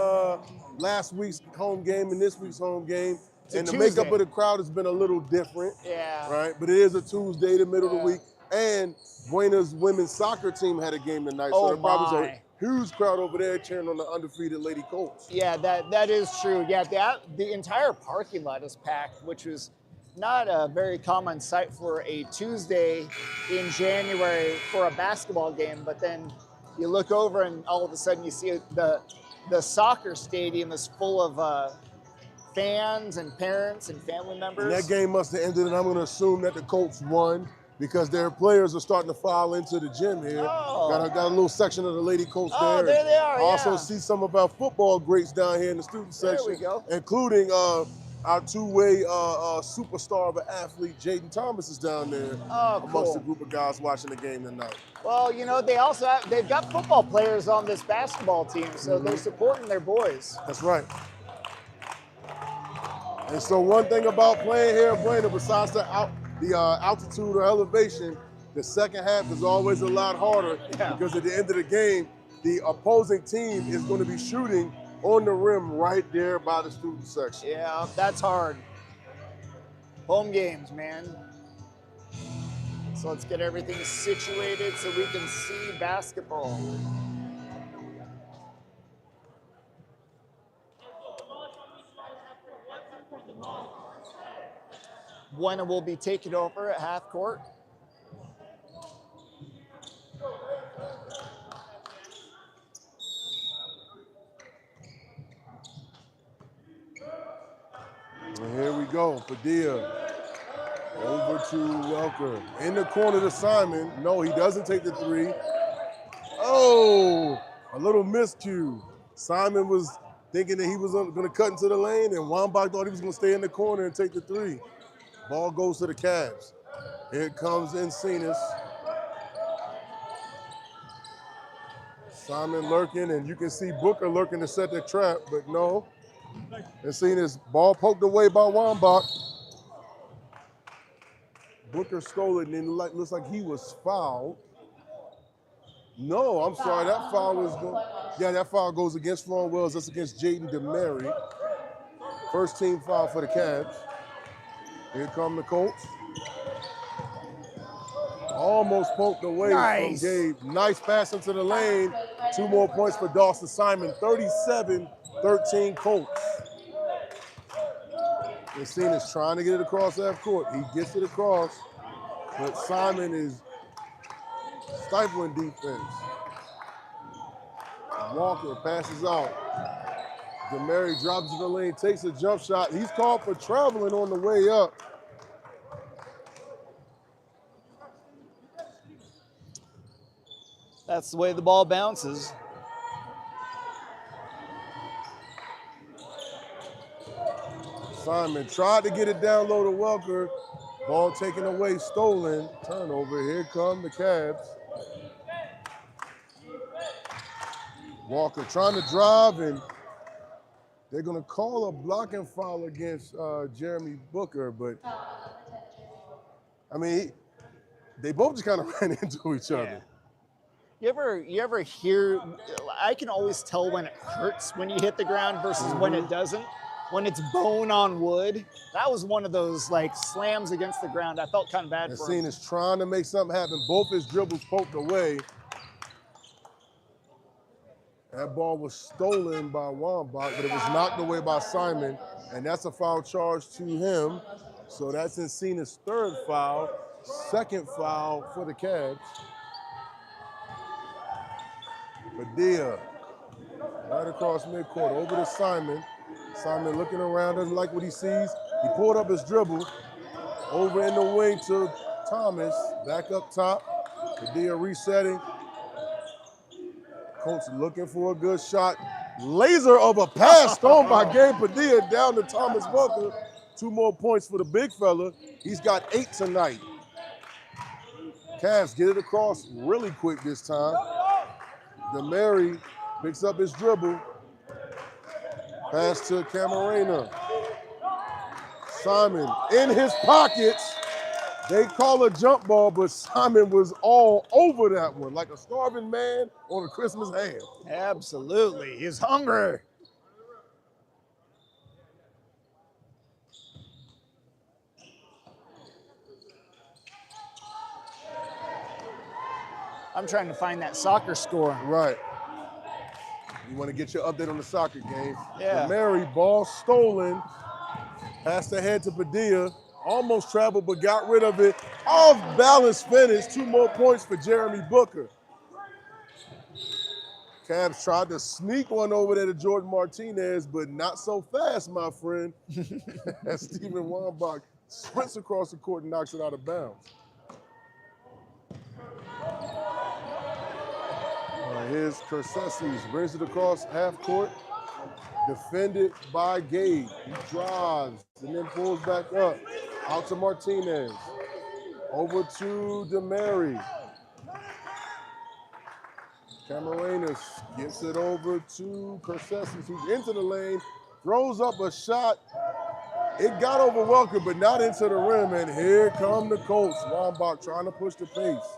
last week's home game and this week's home game. And the makeup of the crowd has been a little different. Yeah. Right? But it is a Tuesday, the middle of the week. And Buena's women's soccer team had a game tonight. So there probably was a huge crowd over there cheering on the undefeated Lady Colts. Yeah, that is true. Yeah, the entire parking lot is packed, which was not a very common sight for a Tuesday in January for a basketball game. But then you look over and all of a sudden you see the soccer stadium is full of fans and parents and family members. And that game must have ended, and I'm going to assume that the Colts won, because their players are starting to file into the gym here. Oh. Got a little section of the Lady Colts there. Oh, there they are, I also see some of our football greats down here in the student section. There we go. Including our two-way superstar of an athlete, Jaden Thomas, is down there amongst a group of guys watching the game tonight. Well, you know, they've got football players on this basketball team, so they're supporting their boys. That's right. And so one thing about playing here at Buena, besides the altitude or elevation, the second half is always a lot harder because at the end of the game, the opposing team is going to be shooting on the rim right there by the student section. Yeah, that's hard. Home games, man. So let's get everything situated so we can see basketball. Buena will be taken over at half court. And here we go, Padilla over to Welker. In the corner to Simon. No, he doesn't take the three. Oh, a little miscue. Simon was thinking that he was going to cut into the lane, and Wambach thought he was going to stay in the corner and take the three. Ball goes to the Cavs. Here comes Encinas. Simon lurking, and you can see Booker lurking to set the trap, but no. Encinas, ball poked away by Wambach. Booker stole it, and it looks like he was fouled. No, I'm sorry, that foul was going. Yeah, that foul goes against Floyd Wells. That's against Jaden DeMary. First team foul for the Cavs. Here come the Colts. Almost poked away from Gabe. Nice pass into the lane. 2 more points for Dawson Simon. 37-13 Colts. Encinas trying to get it across half court. He gets it across, but Simon is stifling defense. Walker passes out. DeMary drops to the lane, takes a jump shot. He's called for traveling on the way up. That's the way the ball bounces. Simon tried to get it down low to Welker. Ball taken away, stolen. Turnover. Here come the Cavs. Walker trying to drive, and they're going to call a blocking foul against Jeremy Booker, but I mean, they both just kind of ran into each other. You ever hear, I can always tell when it hurts when you hit the ground versus when it doesn't. When it's bone on wood, that was one of those like slams against the ground. I felt kind of bad for him. Is trying to make something happen. Both his dribbles poked away. That ball was stolen by Wambach, but it was knocked away by Simon, and that's a foul charge to him. So that's Encina's third foul, second foul for the Cavs. Padilla, right across midcourt, over to Simon. Simon looking around, doesn't like what he sees. He pulled up his dribble, over in the wing to Thomas, back up top. Padilla resetting. Coach looking for a good shot. Laser of a pass thrown by Gabe Padilla down to Thomas Welker. 2 more points for the big fella. He's got 8 tonight. Cavs get it across really quick this time. DeMary picks up his dribble. Pass to Camarena. Simon in his pockets. They call a jump ball, but Simon was all over that one, like a starving man on a Christmas ham. Absolutely, he's hungry. I'm trying to find that soccer score. Right. You want to get your update on the soccer game. Yeah. Mary, ball stolen. Passed ahead to Padilla. Almost traveled, but got rid of it. Off balance finish. 2 more points for Jeremy Booker. Cavs tried to sneak one over there to Jordan Martinez, but not so fast, my friend. As Stephen Wambach sprints across the court and knocks it out of bounds. Here's Kersessis, brings it across half court. Defended by Gabe. He drives and then pulls back up. Out to Martinez. Over to DeMary. Camarena gets it over to Kersessis, who's into the lane, throws up a shot. It got over Welker, but not into the rim, and here come the Colts. Wambach trying to push the pace.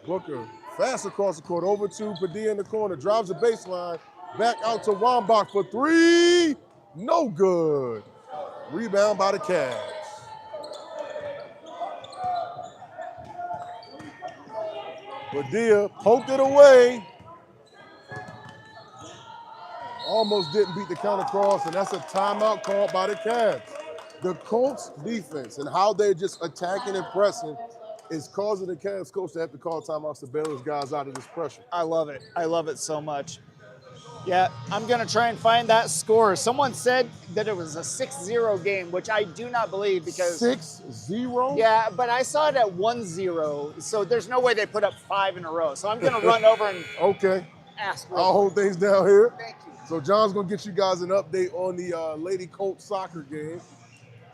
Booker fast across the court, over to Padilla in the corner, drives the baseline, back out to Wambach for 3, no good. Rebound by the Cavs. Padilla poked it away. Almost didn't beat the counter cross, and that's a timeout called by the Cavs. The Colts defense and how they're just attacking and pressing is causing the Cavs coach to have to call timeouts to bail his guys out of this pressure. I love it. I love it so much. Yeah, I'm going to try and find that score. Someone said that it was a 6-0 game, which I do not believe because... 6-0? Yeah, but I saw it at 1-0, so there's no way they put up 5 in a row. So I'm going to run over and ask. I'll hold things down here. Thank you. So John's going to get you guys an update on the Lady Colts soccer game.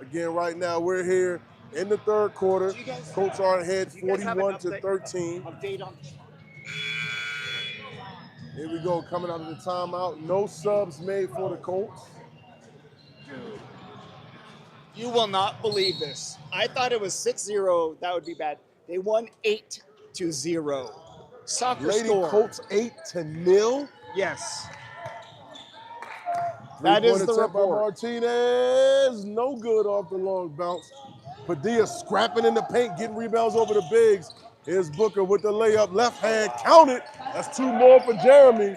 Again, right now we're here in the third quarter. Colts are ahead 41-13. Update on... Here we go, coming out of the timeout. No subs made for the Colts. Dude, you will not believe this. I thought it was 6-0. That would be bad. They won 8-0. Soccer Lady score. Colts 8-0. Yes. That is the report. Martinez, no good off the long bounce. Padilla scrapping in the paint, getting rebounds over the bigs. Here's Booker with the layup, left hand, count it. That's 2 more for Jeremy.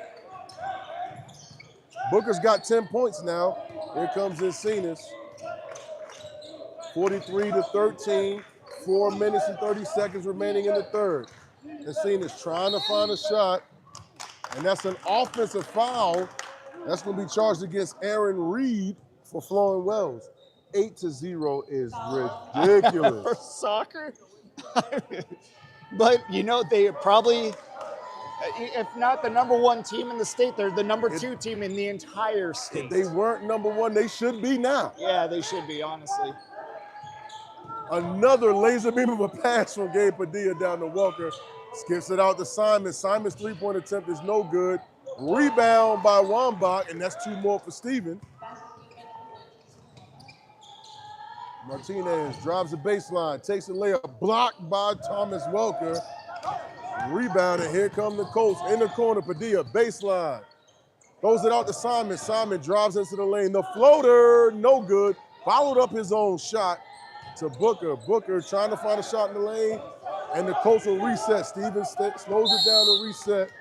Booker's got 10 points now. Here comes Encinas. 43-13, 4 minutes and 30 seconds remaining in the third. Encinas trying to find a shot, and that's an offensive foul. That's going to be charged against Aaron Reed for Flowing Wells. 8-0 is ridiculous. For soccer? But, you know, they probably if not the #1 team in the state, they're the #2 team in the entire state. If they weren't #1, they should be now. Yeah, they should be, honestly. Another laser beam of a pass from Gabe Padilla down to Walker. Skips it out to Simon. Simon's three-point attempt is no good. Rebound by Wambach, and that's 2 more for Steven. Martinez drives the baseline, takes a layup, blocked by Thomas Welker. Rebound, and here come the Colts in the corner. Padilla, baseline. Throws it out to Simon. Simon drives into the lane. The floater, no good. Followed up his own shot to Booker. Booker trying to find a shot in the lane, and the Colts will reset. Stevens slows it down to reset.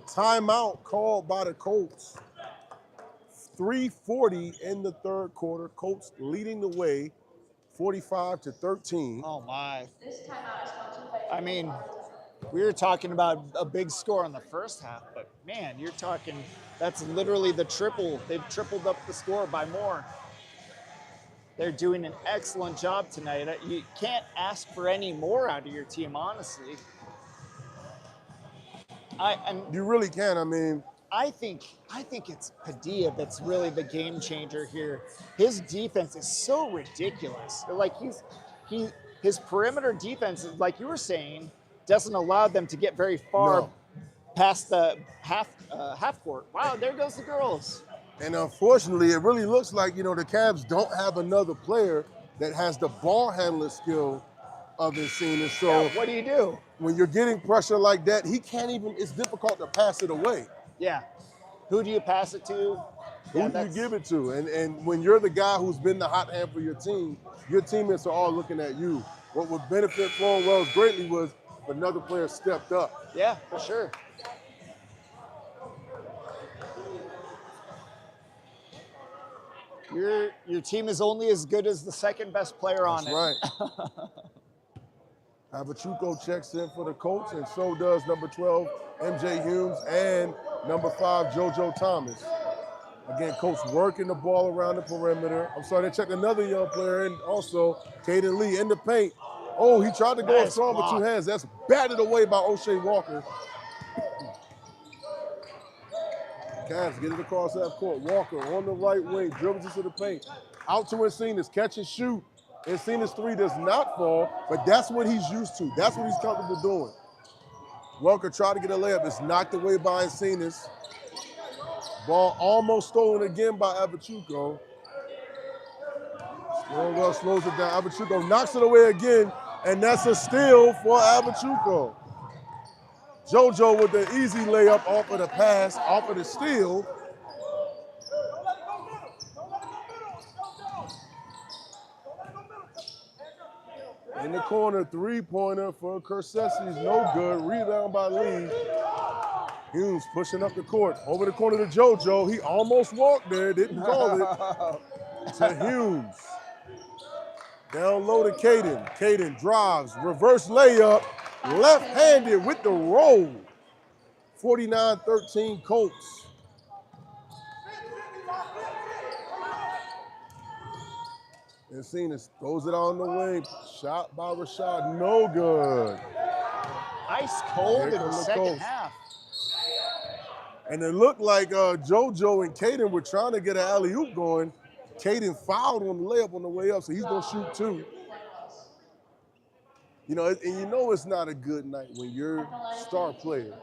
Timeout called by the Colts. 3:40 in the third quarter. Colts leading the way, 45-13. Oh my. I mean, we were talking about a big score in the first half, but man, you're talking, that's literally the triple. They've tripled up the score by more. They're doing an excellent job tonight. You can't ask for any more out of your team, honestly. You really can. I mean, I think it's Padilla that's really the game changer here. His defense is so ridiculous. Like his perimeter defense, like you were saying, doesn't allow them to get very far past the half court. Wow, there goes the girls. And unfortunately, it really looks like, the Cavs don't have another player that has the ball handling skill of Encinas. So yeah, what do you do? When you're getting pressure like that, he can't even, it's difficult to pass it away. Yeah. Who do you pass it to? Who do you give it to? And when you're the guy who's been the hot hand for your team, your teammates are all looking at you. What would benefit Floyd Wells greatly was if another player stepped up. Yeah, for sure. Your team is only as good as the second best player on it. That's right. Avachuco checks in for the Colts, and so does number 12, MJ Humes, and number 5, JoJo Thomas. Again, Colts working the ball around the perimeter. I'm sorry, they checked another young player in also, Caden Lee in the paint. Oh, he tried to go strong with 2 hands. That's batted away by O'Shea Walker. Cavs get it across that court. Walker on the right wing, dribbles into the paint. Out to Encinas, catch and shoot. Encinas 3 does not fall, but that's what he's used to. That's what he's comfortable doing. Walker tried to get a layup. It's knocked away by Encinas. Ball almost stolen again by Avachuco. Well, slows it down. Avachuco knocks it away again, and that's a steal for Avachuco. JoJo with the easy layup off of the pass, off of the steal. In the corner, 3-pointer for Kersessy's no good. Rebound by Lee. Humes pushing up the court. Over the corner to JoJo. He almost walked there, didn't call it. To Humes. Down low to Caden. Caden drives, reverse layup, left-handed with the roll. 49-13 Colts. Encinas throws it on the wing. Shot by Rashad, no good. Ice cold in the second half. And it looked like JoJo and Caden were trying to get an alley-oop going. Caden fouled on the layup on the way up, so he's going to shoot 2. And it's not a good night when your star player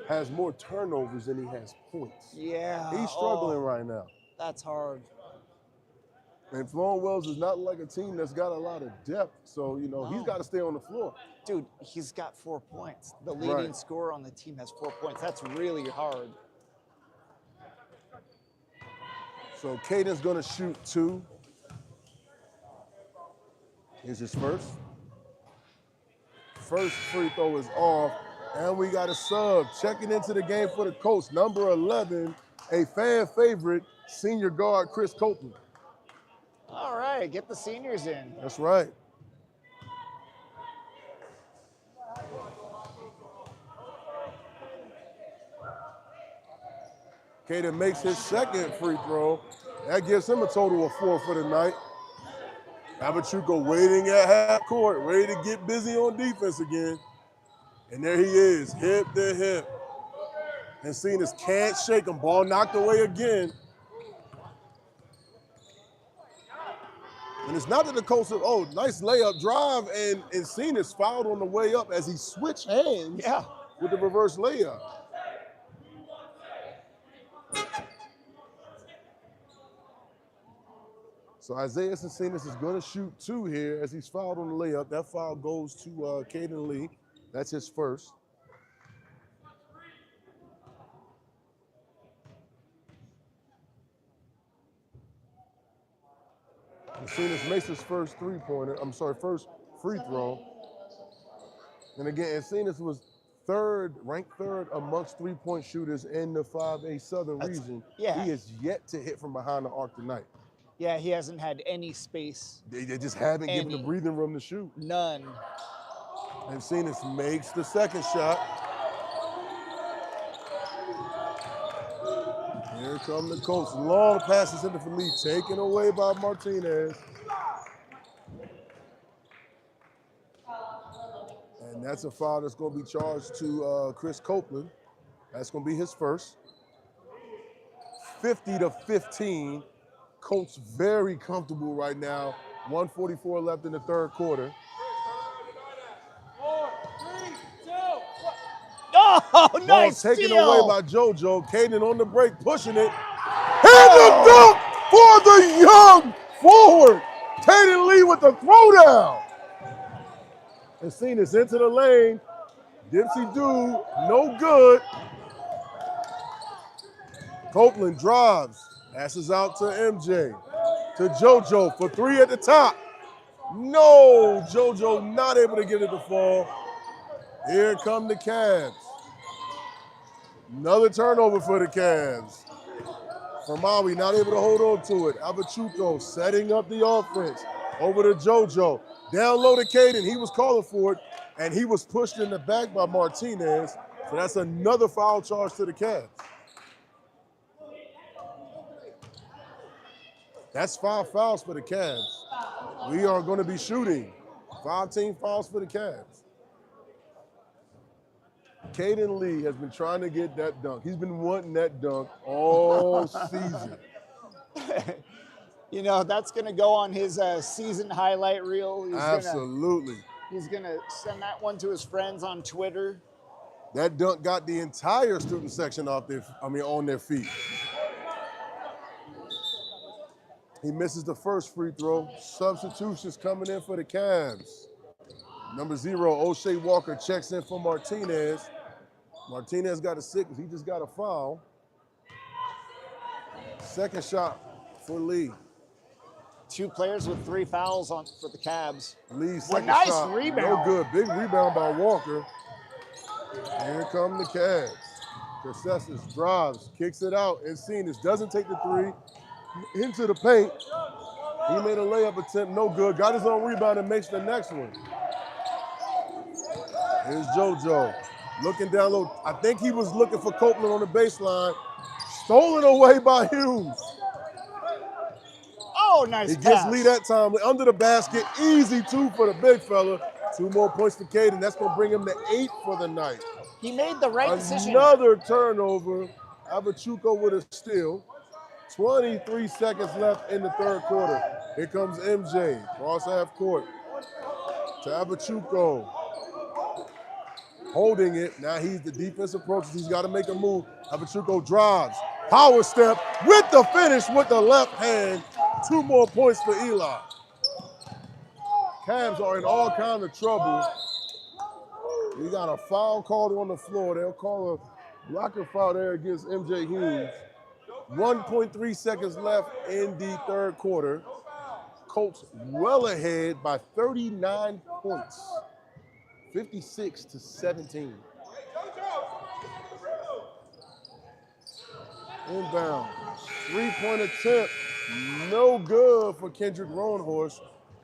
has more turnovers than he has points. Yeah. He's struggling right now. That's hard. And Floyd Wells is not like a team that's got a lot of depth, so, he's got to stay on the floor. Dude, he's got 4 points. The leading scorer on the team has 4 points. That's really hard. So Caden's going to shoot 2. Here's his first. First free throw is off, and we got a sub checking into the game for the Colts. Number 11, a fan favorite, senior guard Chris Copeland. All right, get the seniors in. That's right. Caden makes his second free throw. That gives him a total of 4 for the night. Avachuco waiting at half court, ready to get busy on defense again. And there he is, hip to hip. And Cena's can't shake him. Ball knocked away again. And it's not that the Colts are, oh, nice layup drive, and Cena's fouled on the way up as he switched hands with the reverse layup. So Isaiah Cenas is going to shoot 2 here as he's fouled on the layup. That foul goes to Caden Lee. That's his first. Cenas makes his first three-pointer. I'm sorry, first free throw. And again, Cenas was ranked third amongst three-point shooters in the 5A Southern region. Yeah. He is yet to hit from behind the arc tonight. Yeah, he hasn't had any space. They just haven't given him breathing room to shoot. None. And Cenas makes the second shot. Here come the Colts. Long passes into the lead, taken away by Martinez. And that's a foul that's going to be charged to Chris Copeland. That's going to be his first. 50-15. Colts very comfortable right now. 1:44 left in the third quarter. 4, 3, 2, 1. Oh, nice Ball taken steal. away by JoJo. Caden on the break, pushing it. And the dunk for the young forward. Caden Lee with the throwdown. And Cenas into the lane. Dipsy do, no good. Copeland drives. Passes out to MJ, to JoJo for 3 at the top. No, JoJo not able to get it to fall. Here come the Cavs. Another turnover for the Cavs. Maui not able to hold on to it. Abachuco setting up the offense. Over to JoJo. Down low to Caden. He was calling for it, and he was pushed in the back by Martinez. So that's another foul charge to the Cavs. That's 5 fouls for the Cavs. We are going to be shooting 5 team fouls for the Cavs. Caden Lee has been trying to get that dunk. He's been wanting that dunk all season. You know, that's going to go on his season highlight reel. Absolutely. He's going to send that one to his friends on Twitter. That dunk got the entire student section on their feet. He misses the first free throw. Substitutions coming in for the Cavs. Number 0, O'Shea Walker checks in for Martinez. Martinez got a 6. He just got a foul. Second shot for Lee. 2 players with 3 fouls for the Cavs. Lee's second nice shot. rebound. No good. Big rebound by Walker. Here come the Cavs. Concessions drives, kicks it out. And Cenas doesn't take the 3. Into the paint. He made a layup attempt, no good. Got his own rebound and makes the next one. Here's JoJo looking down low. I think he was looking for Copeland on the baseline. Stolen away by Hughes. Oh, nice He pass. gets Lee that time under the basket. Easy 2 for the big fella. 2 more points for Caden. That's going to bring him to 8 for the night. He made the right decision. Another turnover. Abachuco with a steal. 23 seconds left in the third quarter. Here comes MJ, cross half court to Abachuco. Holding it, now he's the defensive approach. He's got to make a move. Abachuco drives, power step with the finish with the left hand. 2 more points for Eli. Cavs are in all kinds of trouble. We got a foul called on the floor. They'll call a blocker foul there against MJ Hughes. 1.3 seconds left in the third quarter. Colts well ahead by 39 points, 56-17. Inbound, 3-point attempt, no good for Kendrick Roanhorse.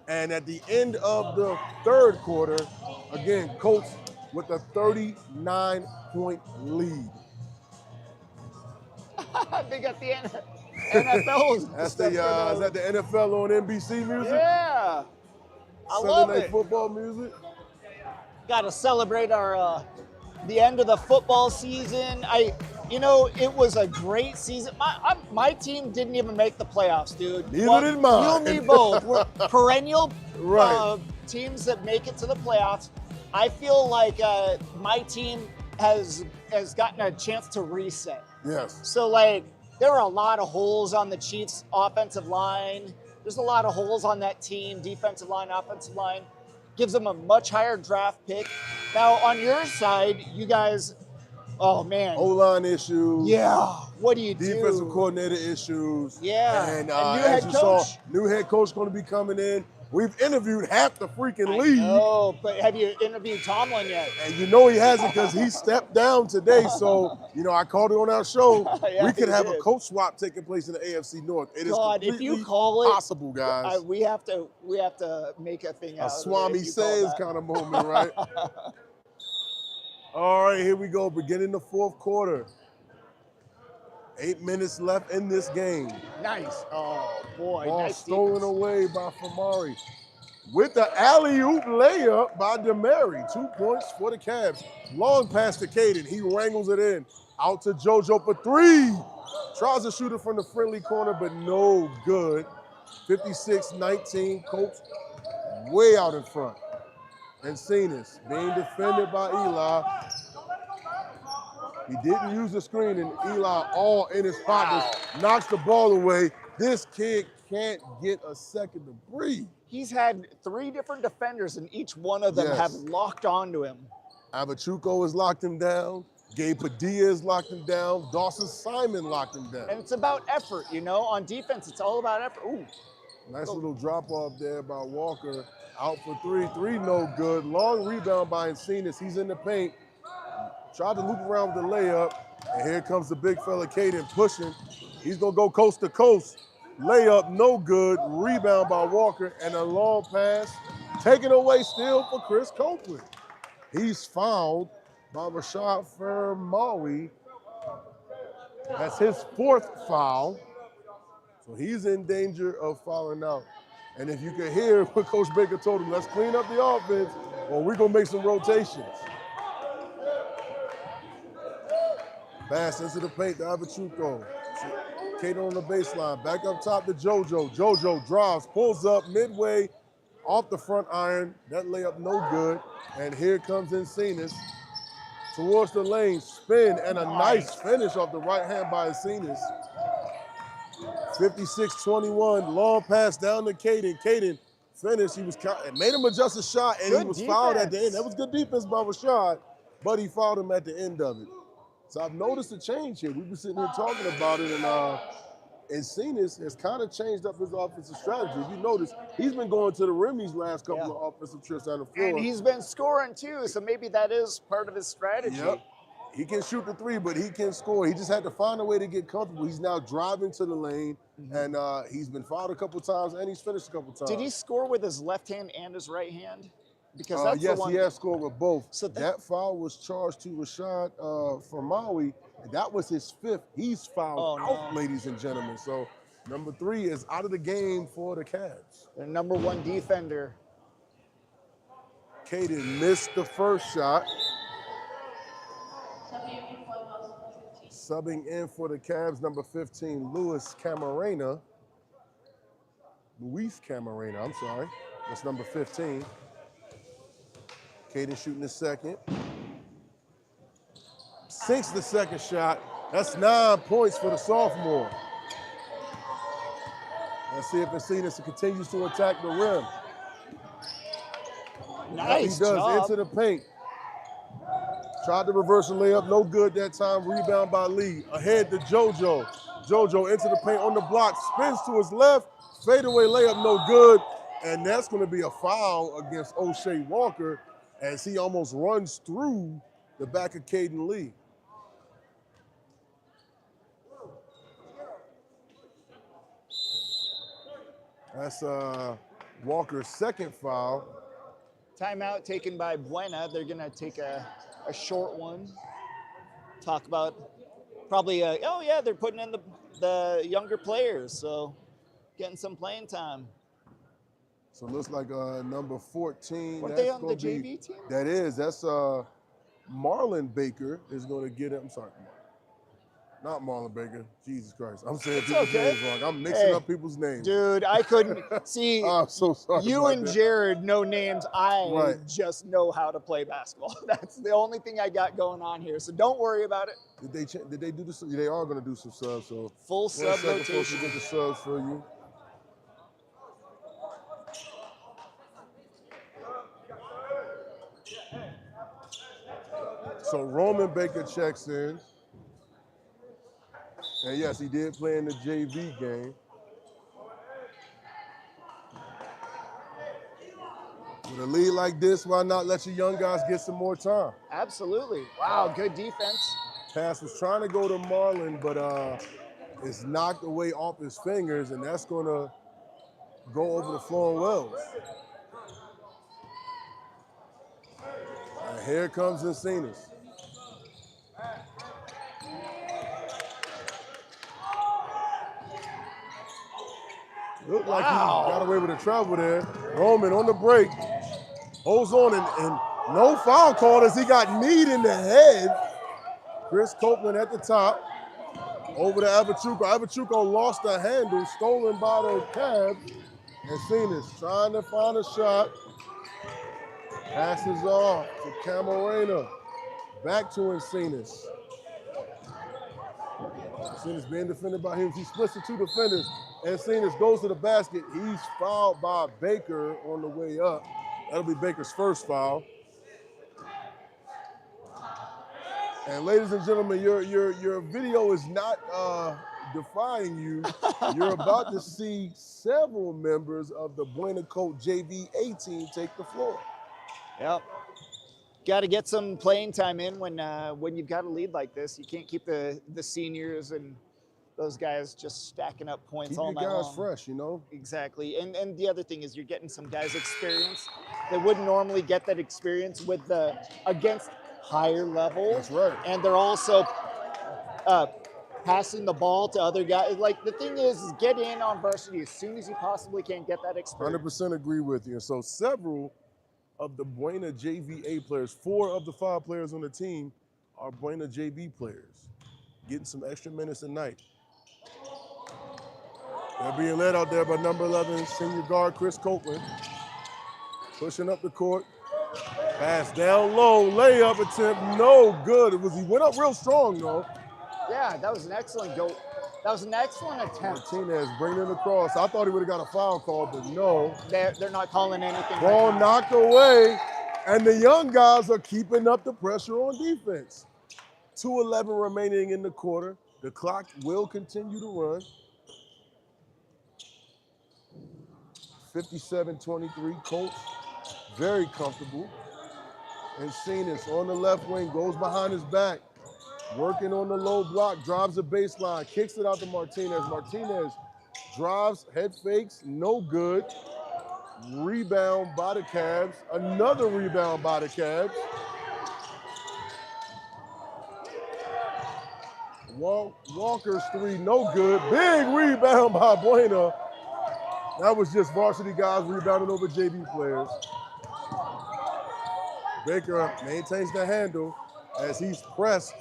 And at the end of the third quarter, again, Colts with a 39-point lead. They got the NFL. That's is that the NFL on NBC music? Yeah. I love Sunday Night it. Football music. got to celebrate our the end of the football season. It was a great season. My team didn't even make the playoffs, dude. Neither did mine. You and me both. We're perennial Right. teams that make it to the playoffs. I feel like my team has gotten a chance to reset. Yes. So, like, there are a lot of holes on the Chiefs' offensive line. There's a lot of holes on that team, defensive line, offensive line. Gives them a much higher draft pick. Now, on your side, you guys, oh, man. O-line issues. Yeah. What do you do? Defensive coordinator issues. Yeah. And new as head you coach. saw, new head coach going to be coming in. We've interviewed half the freaking league. Oh, but have you interviewed Tomlin yet? And you know he hasn't because he stepped down today. So, I called it on our show. Yeah, we could have did. a coach swap taking place in the AFC North. It is God, completely if you call it possible, guys. we have to make a thing out A of it. Swami if you call says that. kind of moment, right? All right, here we go. Beginning the fourth quarter. 8 minutes left in this game. Nice. Oh, boy. Ball Nice stolen defense. away by Famari. With the alley-oop layup by DeMary. 2 points for the Cavs. Long pass to Caden. He wrangles it in. Out to JoJo for 3. Tries to shoot it from the friendly corner, but no good. 56-19. Colts way out in front. And Cenas being defended by Eli. He didn't use the screen, and Eli all in his pockets, knocks the ball away. This kid can't get a second to breathe. He's had 3 different defenders, and each one of them Yes. have locked onto him. Avachuco has locked him down. Gabe Padilla has locked him down. Dawson Simon locked him down. And it's about effort, On defense, it's all about effort. Ooh. Nice little drop off there by Walker. Out for 3. 3 no good. Long rebound by Encinas. He's in the paint. Tried to loop around with the layup. And here comes the big fella, Caden, pushing. He's going to go coast to coast. Layup, no good. Rebound by Walker. And a long pass. Taken away still for Chris Copeland. He's fouled by Rashad Fermawi. That's his 4th foul. So he's in danger of fouling out. And if you could hear what Coach Baker told him, let's clean up the offense or we're going to make some rotations. Pass into the paint to Avachuco. Caden on the baseline. Back up top to JoJo. JoJo drives, pulls up midway off the front iron. That layup no good. And here comes Encinas towards the lane. Spin and a nice finish off the right hand by Encinas. 56-21. Long pass down to Caden. Caden finished. He was made him adjust his shot, and he was fouled at the end. That was good defense by Rashad, but he fouled him at the end of it. So I've noticed a change here. We've been sitting here talking about it, and Encinas has kind of changed up his offensive strategy. If you notice, he's been going to the rim these last couple of offensive trips down the floor. And he's been scoring too, so maybe that is part of his strategy. Yep. He can shoot the 3, but he can score. He just had to find a way to get comfortable. He's now driving to the lane, and he's been fouled a couple times, and he's finished a couple times. Did he score with his left hand and his right hand? Because that's yes, the one. he has scored with both. So that foul was charged to Rashad Fermawi. That was his 5th. He's fouled out, ladies and gentlemen. So number 3 is out of the game for the Cavs. Their number 1 defender. Caden missed the first shot. Subbing in for the Cavs, number 15, Luis Camarena. I'm sorry. That's number 15. Caden shooting the second. Sinks the second shot. That's 9 points for the sophomore. Let's see if Encinas continues to attack the rim. Nice He does, job. into the paint. Tried to reverse the layup, no good that time. Rebound by Lee. Ahead to JoJo. JoJo into the paint on the block, spins to his left. Fadeaway layup, no good. And that's going to be a foul against O'Shea Walker as he almost runs through the back of Caden Lee. That's Walker's 2nd foul. Timeout taken by Buena. They're going to take a short one. Talk about probably, they're putting in the younger players, so getting some playing time. So it looks like number 14. Weren't That's they on the gonna be, JV team? That is. That's Marlon Baker is going to get it. I'm sorry. Not Marlon Baker. Jesus Christ. I'm saying people's names wrong. I'm mixing up people's names. Dude, I couldn't see. I'm so sorry. You and that. Jared know names. I just know how to play basketball. That's the only thing I got going on here. So don't worry about it. Did they do this? They are going to do some subs. So full sub rotation. Get the subs for you. So Roman Baker checks in. And yes, he did play in the JV game. With a lead like this, why not let your young guys get some more time? Absolutely. Wow, good defense. Pass was trying to go to Marlon, but it's knocked away off his fingers, and that's going to go over the flowing wells. And here comes Encinas. Looked like he got away with a travel there. Roman on the break, holds on, and no foul called as he got kneed in the head. Chris Copeland at the top, over to Avachuco. Avachuco lost the handle, stolen by the Cavs. Encinas trying to find a shot. Passes off to Camarena. Back to Encinas. Encinas being defended by him. He splits the two defenders. Encinas goes to the basket. He's fouled by Baker on the way up. That'll be Baker's first foul. And ladies and gentlemen, your video is not defying you. You're about to see several members of the Buena Colts JV-A team take the floor. Yep. Got to get some playing time in when you've got a lead like this. You can't keep the seniors and those guys just stacking up points all night long. Keep your guys fresh, you know? Exactly. And the other thing is you're getting some guys experience. They wouldn't normally get that experience with against higher level. That's right. And they're also passing the ball to other guys. Like, the thing is get in on varsity as soon as you possibly can, get that experience. 100% agree with you. And so several of the Buena JV-A players, 4 of the 5 players on the team are Buena JV players, getting some extra minutes a night. They're being led out there by number 11, senior guard Chris Copeland. Pushing up the court. Pass down low, layup attempt, no good. He went up real strong though. Yeah, that was an excellent goal. That was an excellent attempt. Martinez bringing it across. I thought he would have got a foul call, but no. They're not calling anything. Ball right knocked away, and the young guys are keeping up the pressure on defense. 2:11 remaining in the quarter. The clock will continue to run. 57-23, Colts, very comfortable. Encinas on the left wing, goes behind his back, working on the low block, drives the baseline, kicks it out to Martinez. Martinez drives, head fakes, no good. Rebound by the Cavs, another rebound by the Cavs. Walker's 3, no good. Big rebound by Buena. That was just varsity guys rebounding over JV players. Baker maintains the handle as he's pressed.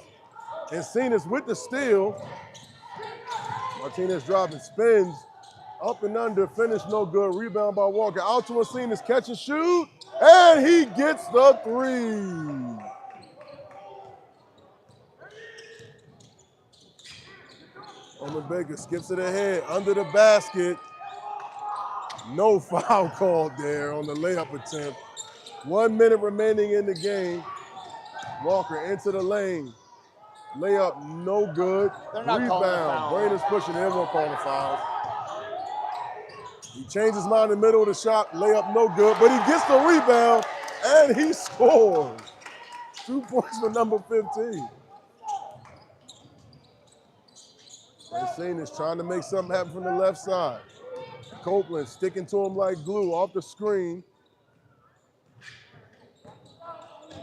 Encinas with the steal. Martinez driving, spins, up and under, finish no good. Rebound by Walker. Out to Encinas, catch and shoot, and he gets the 3. Roman Baker skips it ahead, under the basket. No foul called there on the layup attempt. 1 minute remaining in the game. Walker into the lane. Layup no good. Rebound. Buena's pushing in, won't call the foul. He changed his mind in the middle of the shot. Layup no good, but he gets the rebound and he scores. 2 points for number 15. Encinas trying to make something happen from the left side. Copeland sticking to him like glue off the screen.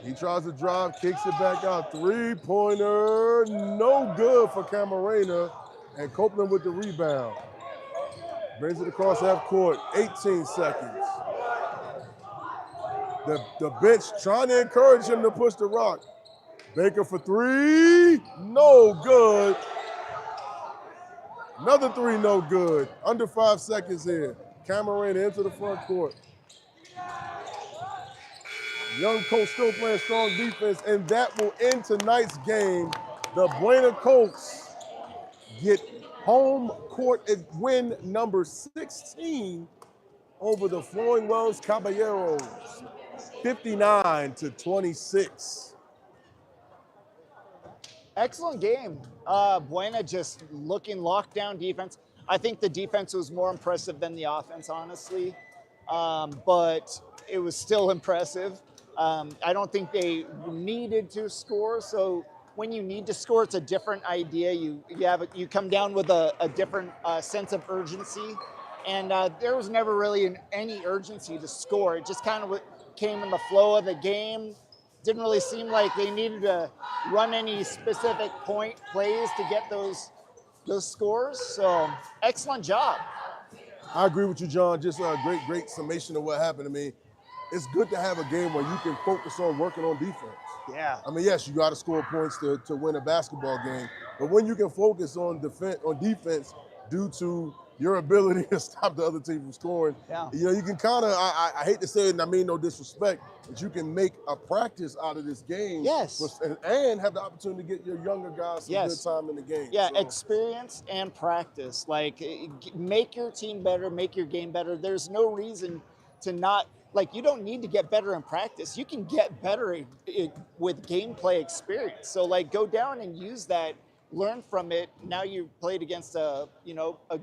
He tries to drive, kicks it back out. 3-pointer, no good for Camarena. And Copeland with the rebound. Brings it across half court, 18 seconds. The bench trying to encourage him to push the rock. Baker for three, no good. Another three, no good. Under 5 seconds here. Cameron into the front court. Young Colts still playing strong defense, and that will end tonight's game. The Buena Colts get home court win number 16 over the Flowing Wells Caballeros, 59-26. Excellent game. Buena just looking lockdown defense. I think the defense was more impressive than the offense, honestly, but it was still impressive. I don't think they needed to score. So when you need to score, it's a different idea. You come down with a different sense of urgency, and there was never really any urgency to score. It just kind of came in the flow of the game. Didn't really seem like they needed to run any specific point plays to get those scores. So excellent job. I agree with you, John. Just a great summation of what happened to me. It's good to have a game where you can focus on working on defense. Yeah. I mean, yes, you got to score points to win a basketball game, but when you can focus on defense due to your ability to stop the other team from scoring, you can kind of, I hate to say it and I mean no disrespect, but you can make a practice out of this game. Yes. And have the opportunity to get your younger guys some good time in the game. Yeah, so experience and practice. Like, make your team better, make your game better. There's no reason to not, like, you don't need to get better in practice. You can get better with gameplay experience. So, like, go down and use that. Learn from it. Now you played against a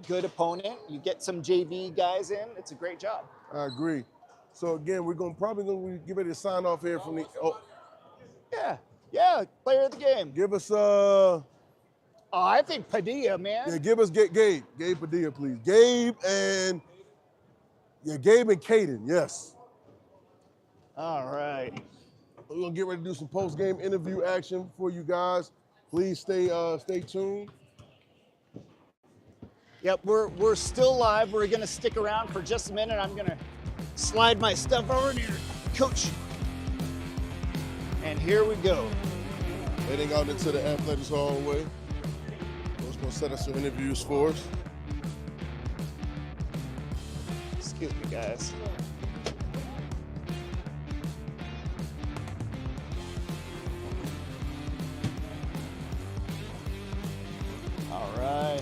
good opponent. You get some JV guys in. It's a great job. I agree. So again, we're probably gonna get ready to sign off here from the. Yeah. Player of the game. Give us I think Padilla, man. Yeah, give us Gabe Padilla, please. Gabe and Caden. Yes. All right. We're gonna get ready to do some post-game interview action for you guys. Please stay tuned. Yep, we're still live. We're gonna stick around for just a minute. I'm gonna slide my stuff over here, Coach. And here we go. Heading out into the athletics hallway. Coach gonna set us some interviews for us. Excuse me, guys. All right.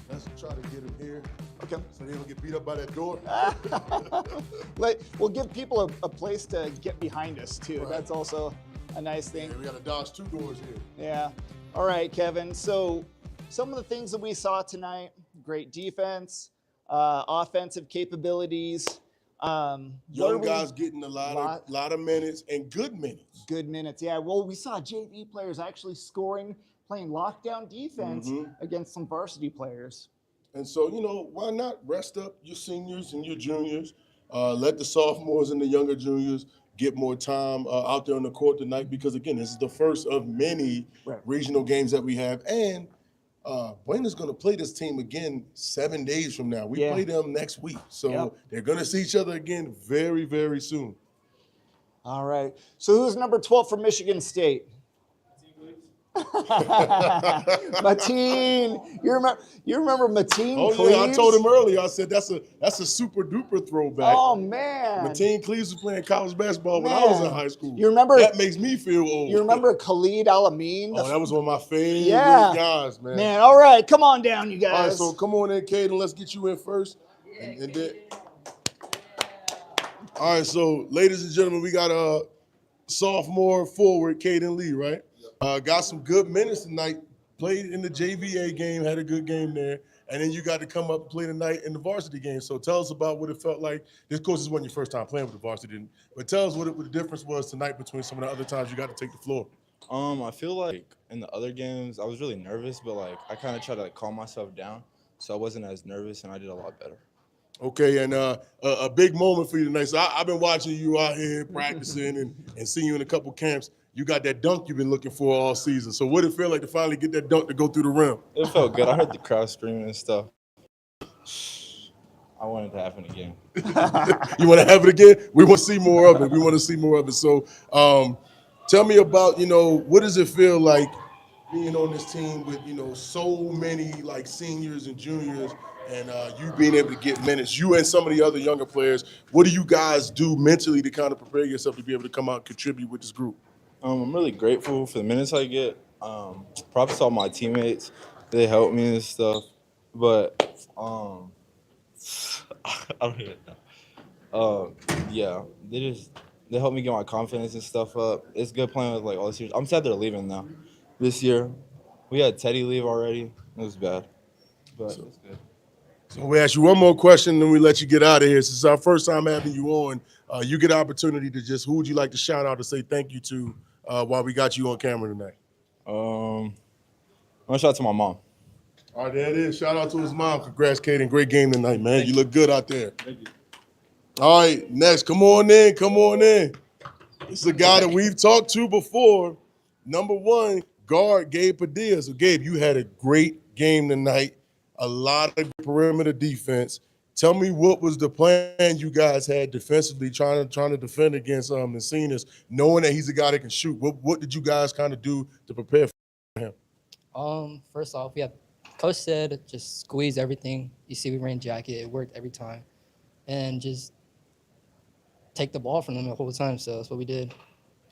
Let's try to get him here. Okay. So they don't get beat up by that door. We'll give people a place to get behind us too. Right. That's also a nice thing. Yeah, we got to dodge two doors here. Yeah. All right, Kevin. So some of the things that we saw tonight: great defense, offensive capabilities. Young guys getting a lot of minutes and good minutes. Good minutes, yeah. Well, we saw JV players actually scoring, playing lockdown defense against some varsity players. And so, why not rest up your seniors and your juniors? Let the sophomores and the younger juniors get more time out there on the court tonight because, again, this is the first of many regional games that we have. And Buena's going to play this team again 7 days from now. We play them next week. So they're going to see each other again very, very soon. All right. So who's number 12 for Michigan State? Mateen. You remember Mateen? Oh, Cleaves? Yeah, I told him earlier. I said that's a super duper throwback. Oh man. Mateen Cleaves was playing college basketball when I was in high school. You remember that makes me feel old. You remember Khalid Al-Amin? Oh, that was one of my favorite guys, man. Man, all right, come on down, you guys. All right, so come on in, Caden. Let's get you in first. And then. All right, so ladies and gentlemen, we got a sophomore forward, Caden Lee, right? Got some good minutes tonight, played in the JVA game, had a good game there, and then you got to come up and play tonight in the varsity game. So tell us about what it felt like. This, of course, wasn't your first time playing with the varsity, but tell us what the difference was tonight between some of the other times you got to take the floor. I feel like in the other games, I was really nervous, but I kind of tried to calm myself down, so I wasn't as nervous, and I did a lot better. Okay, and a big moment for you tonight. So I've been watching you out here practicing and seeing you in a couple camps. you got that dunk you've been looking for all season. So what did it feel like to finally get that dunk to go through the rim? It felt good. I heard the crowd screaming and stuff. I wanted to happen again. You want to have it again? We want to see more of it. We want to see more of it. So tell me about, what does it feel like being on this team with, so many like seniors and juniors and you being able to get minutes, you and some of the other younger players. What do you guys do mentally to kind of prepare yourself to be able to come out and contribute with this group? I'm really grateful for the minutes I get. Props to all my teammates. They help me and stuff. But I don't even know. Yeah, they help me get my confidence and stuff up. It's good playing with like all the seniors. I'm sad they're leaving now. This year, we had Teddy leave already. It was bad, but it's good. So we ask you one more question, then we let you get out of here. Since it's our first time having you on, you get an opportunity to just, who would you like to shout out to say thank you to while we got you on camera tonight? I'm gonna shout out to my mom. All right, there it is. Shout out to his mom. Congrats, Kaden. Great game tonight, man. You look good out there. Thank you. All right, next. Come on in. Come on in. This is a guy that we've talked to before. Number one, guard Gabe Padilla. So, Gabe, you had a great game tonight. A lot of perimeter defense. Tell me, what was the plan you guys had defensively, trying to defend against Encinas, knowing that he's a guy that can shoot? What did you guys kind of do to prepare for him? First off, Coach said just squeeze everything. You see, we ran jacket. It worked every time. And just take the ball from them the whole time. So that's what we did.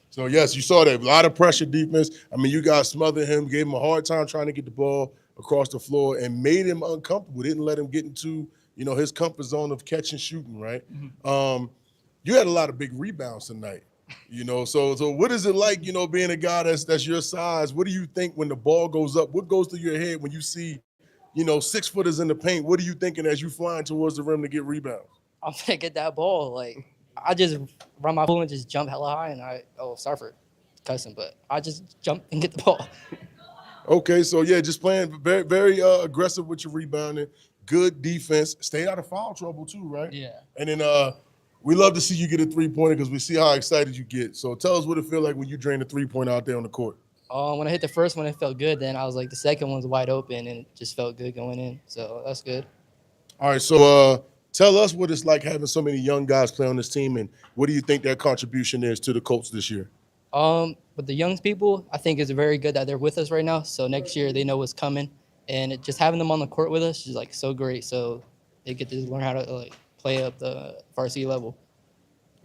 So, yes, you saw that. A lot of pressure defense. I mean, you guys smothered him, gave him a hard time trying to get the ball across the floor, and made him uncomfortable. Didn't let him get into, his comfort zone of catch and shooting, right? Mm-hmm. You had a lot of big rebounds tonight, So what is it like, being a guy that's your size? What do you think when the ball goes up? What goes through your head when you see, 6-footers in the paint? What are you thinking as you flying towards the rim to get rebounds? I'm going to get that ball. Like, I just run my pool and just jump hella high, and sorry for cussing, but I just jump and get the ball. Okay, so yeah, just playing very, very aggressive with your rebounding, good defense, stay out of foul trouble too, right? Yeah. And then we love to see you get a three-pointer because we see how excited you get. So tell us what it feel like when you drain a three-pointer out there on the court. When I hit the first one, it felt good. Then I was like, the second one's wide open, and it just felt good going in. So that's good. All right, so tell us what it's like having so many young guys play on this team, and what do you think their contribution is to the Colts this year? With the young people, I think it's very good that they're with us right now. So next year they know what's coming, and just having them on the court with us is like so great. So they get to learn how to play up the varsity level.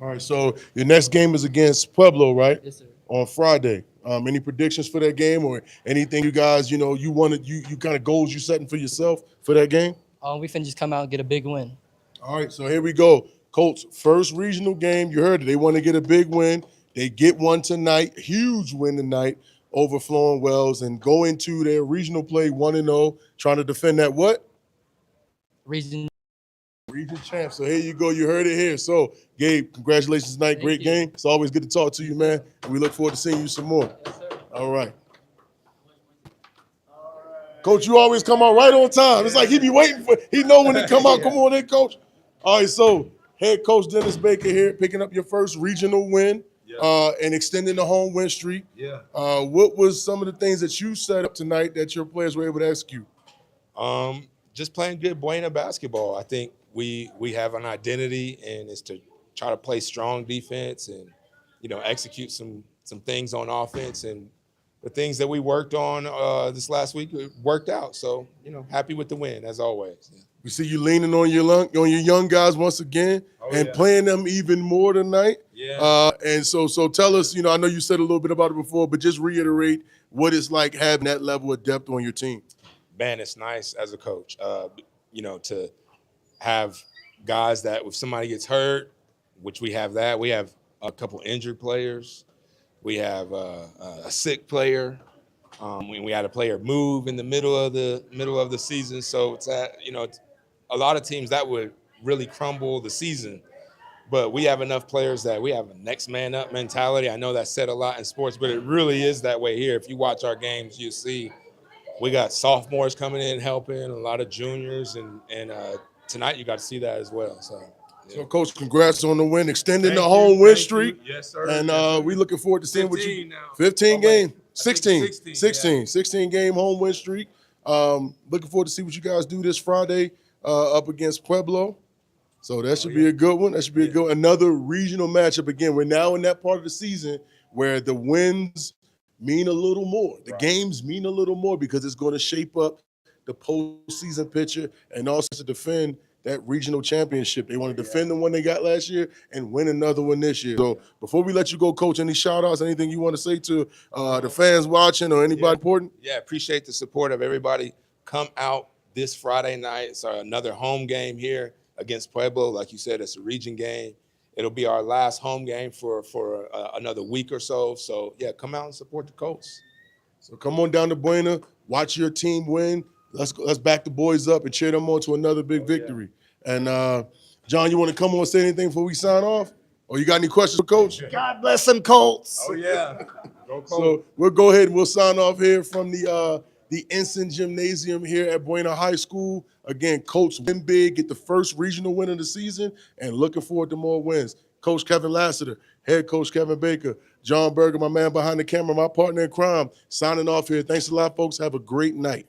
All right, so your next game is against Pueblo, right? Yes, sir. On Friday. Any predictions for that game, or anything you guys, you kind of goals you setting for yourself for that game? We finna just come out and get a big win. All right, so here we go. Colts, first regional game. You heard it. They want to get a big win. They get one tonight, huge win tonight over Flowing Wells, and go into their regional play 1-0, trying to defend that what? Region champ. So here you go. You heard it here. So, Gabe, congratulations tonight. Great game. It's always good to talk to you, man. And we look forward to seeing you some more. Yes, sir. All right. Coach, you always come out right on time. It's like he be waiting he know when to come out. Come on in, Coach. All right, so head coach Dennis Baker here, picking up your first regional win. Yeah. And extending the home win streak. Yeah. What was some of the things that you set up tonight that your players were able to execute? Just playing good Buena basketball. I think we have an identity, and it's to try to play strong defense and execute some things on offense. And the things that we worked on this last week worked out. So happy with the win as always. Yeah. We see you leaning on your young guys once again, playing them even more tonight. Yeah. And so tell us, I know you said a little bit about it before, but just reiterate what it's like having that level of depth on your team. Man, it's nice as a coach, to have guys that if somebody gets hurt, which we have a couple injured players, we have a sick player. We had a player move in the middle of the season, so it's a lot of teams that would really crumble the season. But we have enough players that we have a next man up mentality. I know that's said a lot in sports, but it really is that way here. If you watch our games, you see we got sophomores coming in helping, a lot of juniors, and tonight you got to see that as well. So So, Coach, congrats on the win, extending Thank the you, home win thank streak. you. Yes, sir. And Yes, sir. we looking forward to seeing what you 15 now. 15 Oh, game, wait. I 16, think 16, 16 game home win streak. Looking forward to see what you guys do this Friday up against Pueblo. So that should be a good one. That should be a good another regional matchup. Again, we're now in that part of the season where the wins mean a little more. The games mean a little more because it's going to shape up the postseason picture and also to defend that regional championship. They want to defend the one they got last year and win another one this year. So before we let you go, Coach, any shout outs, anything you want to say to the fans watching or anybody important? Yeah, appreciate the support of everybody. Come out this Friday night. It's another home game here against Pueblo. Like you said, it's a region game. It'll be our last home game for another week or so. So, yeah, come out and support the Colts. So come on down to Buena, watch your team win. Let's back the boys up and cheer them on to another big victory. And John, you want to come on and say anything before we sign off? Or you got any questions for Coach? God bless them Colts. Oh, yeah. Go Colts. So we'll go ahead and we'll sign off here from the Ensign Gymnasium here at Buena High School. Again, Colts win big, get the first regional win of the season, and looking forward to more wins. Coach Kevin Lassiter, head coach Kevin Baker, John Berger, my man behind the camera, my partner in crime, signing off here. Thanks a lot, folks. Have a great night.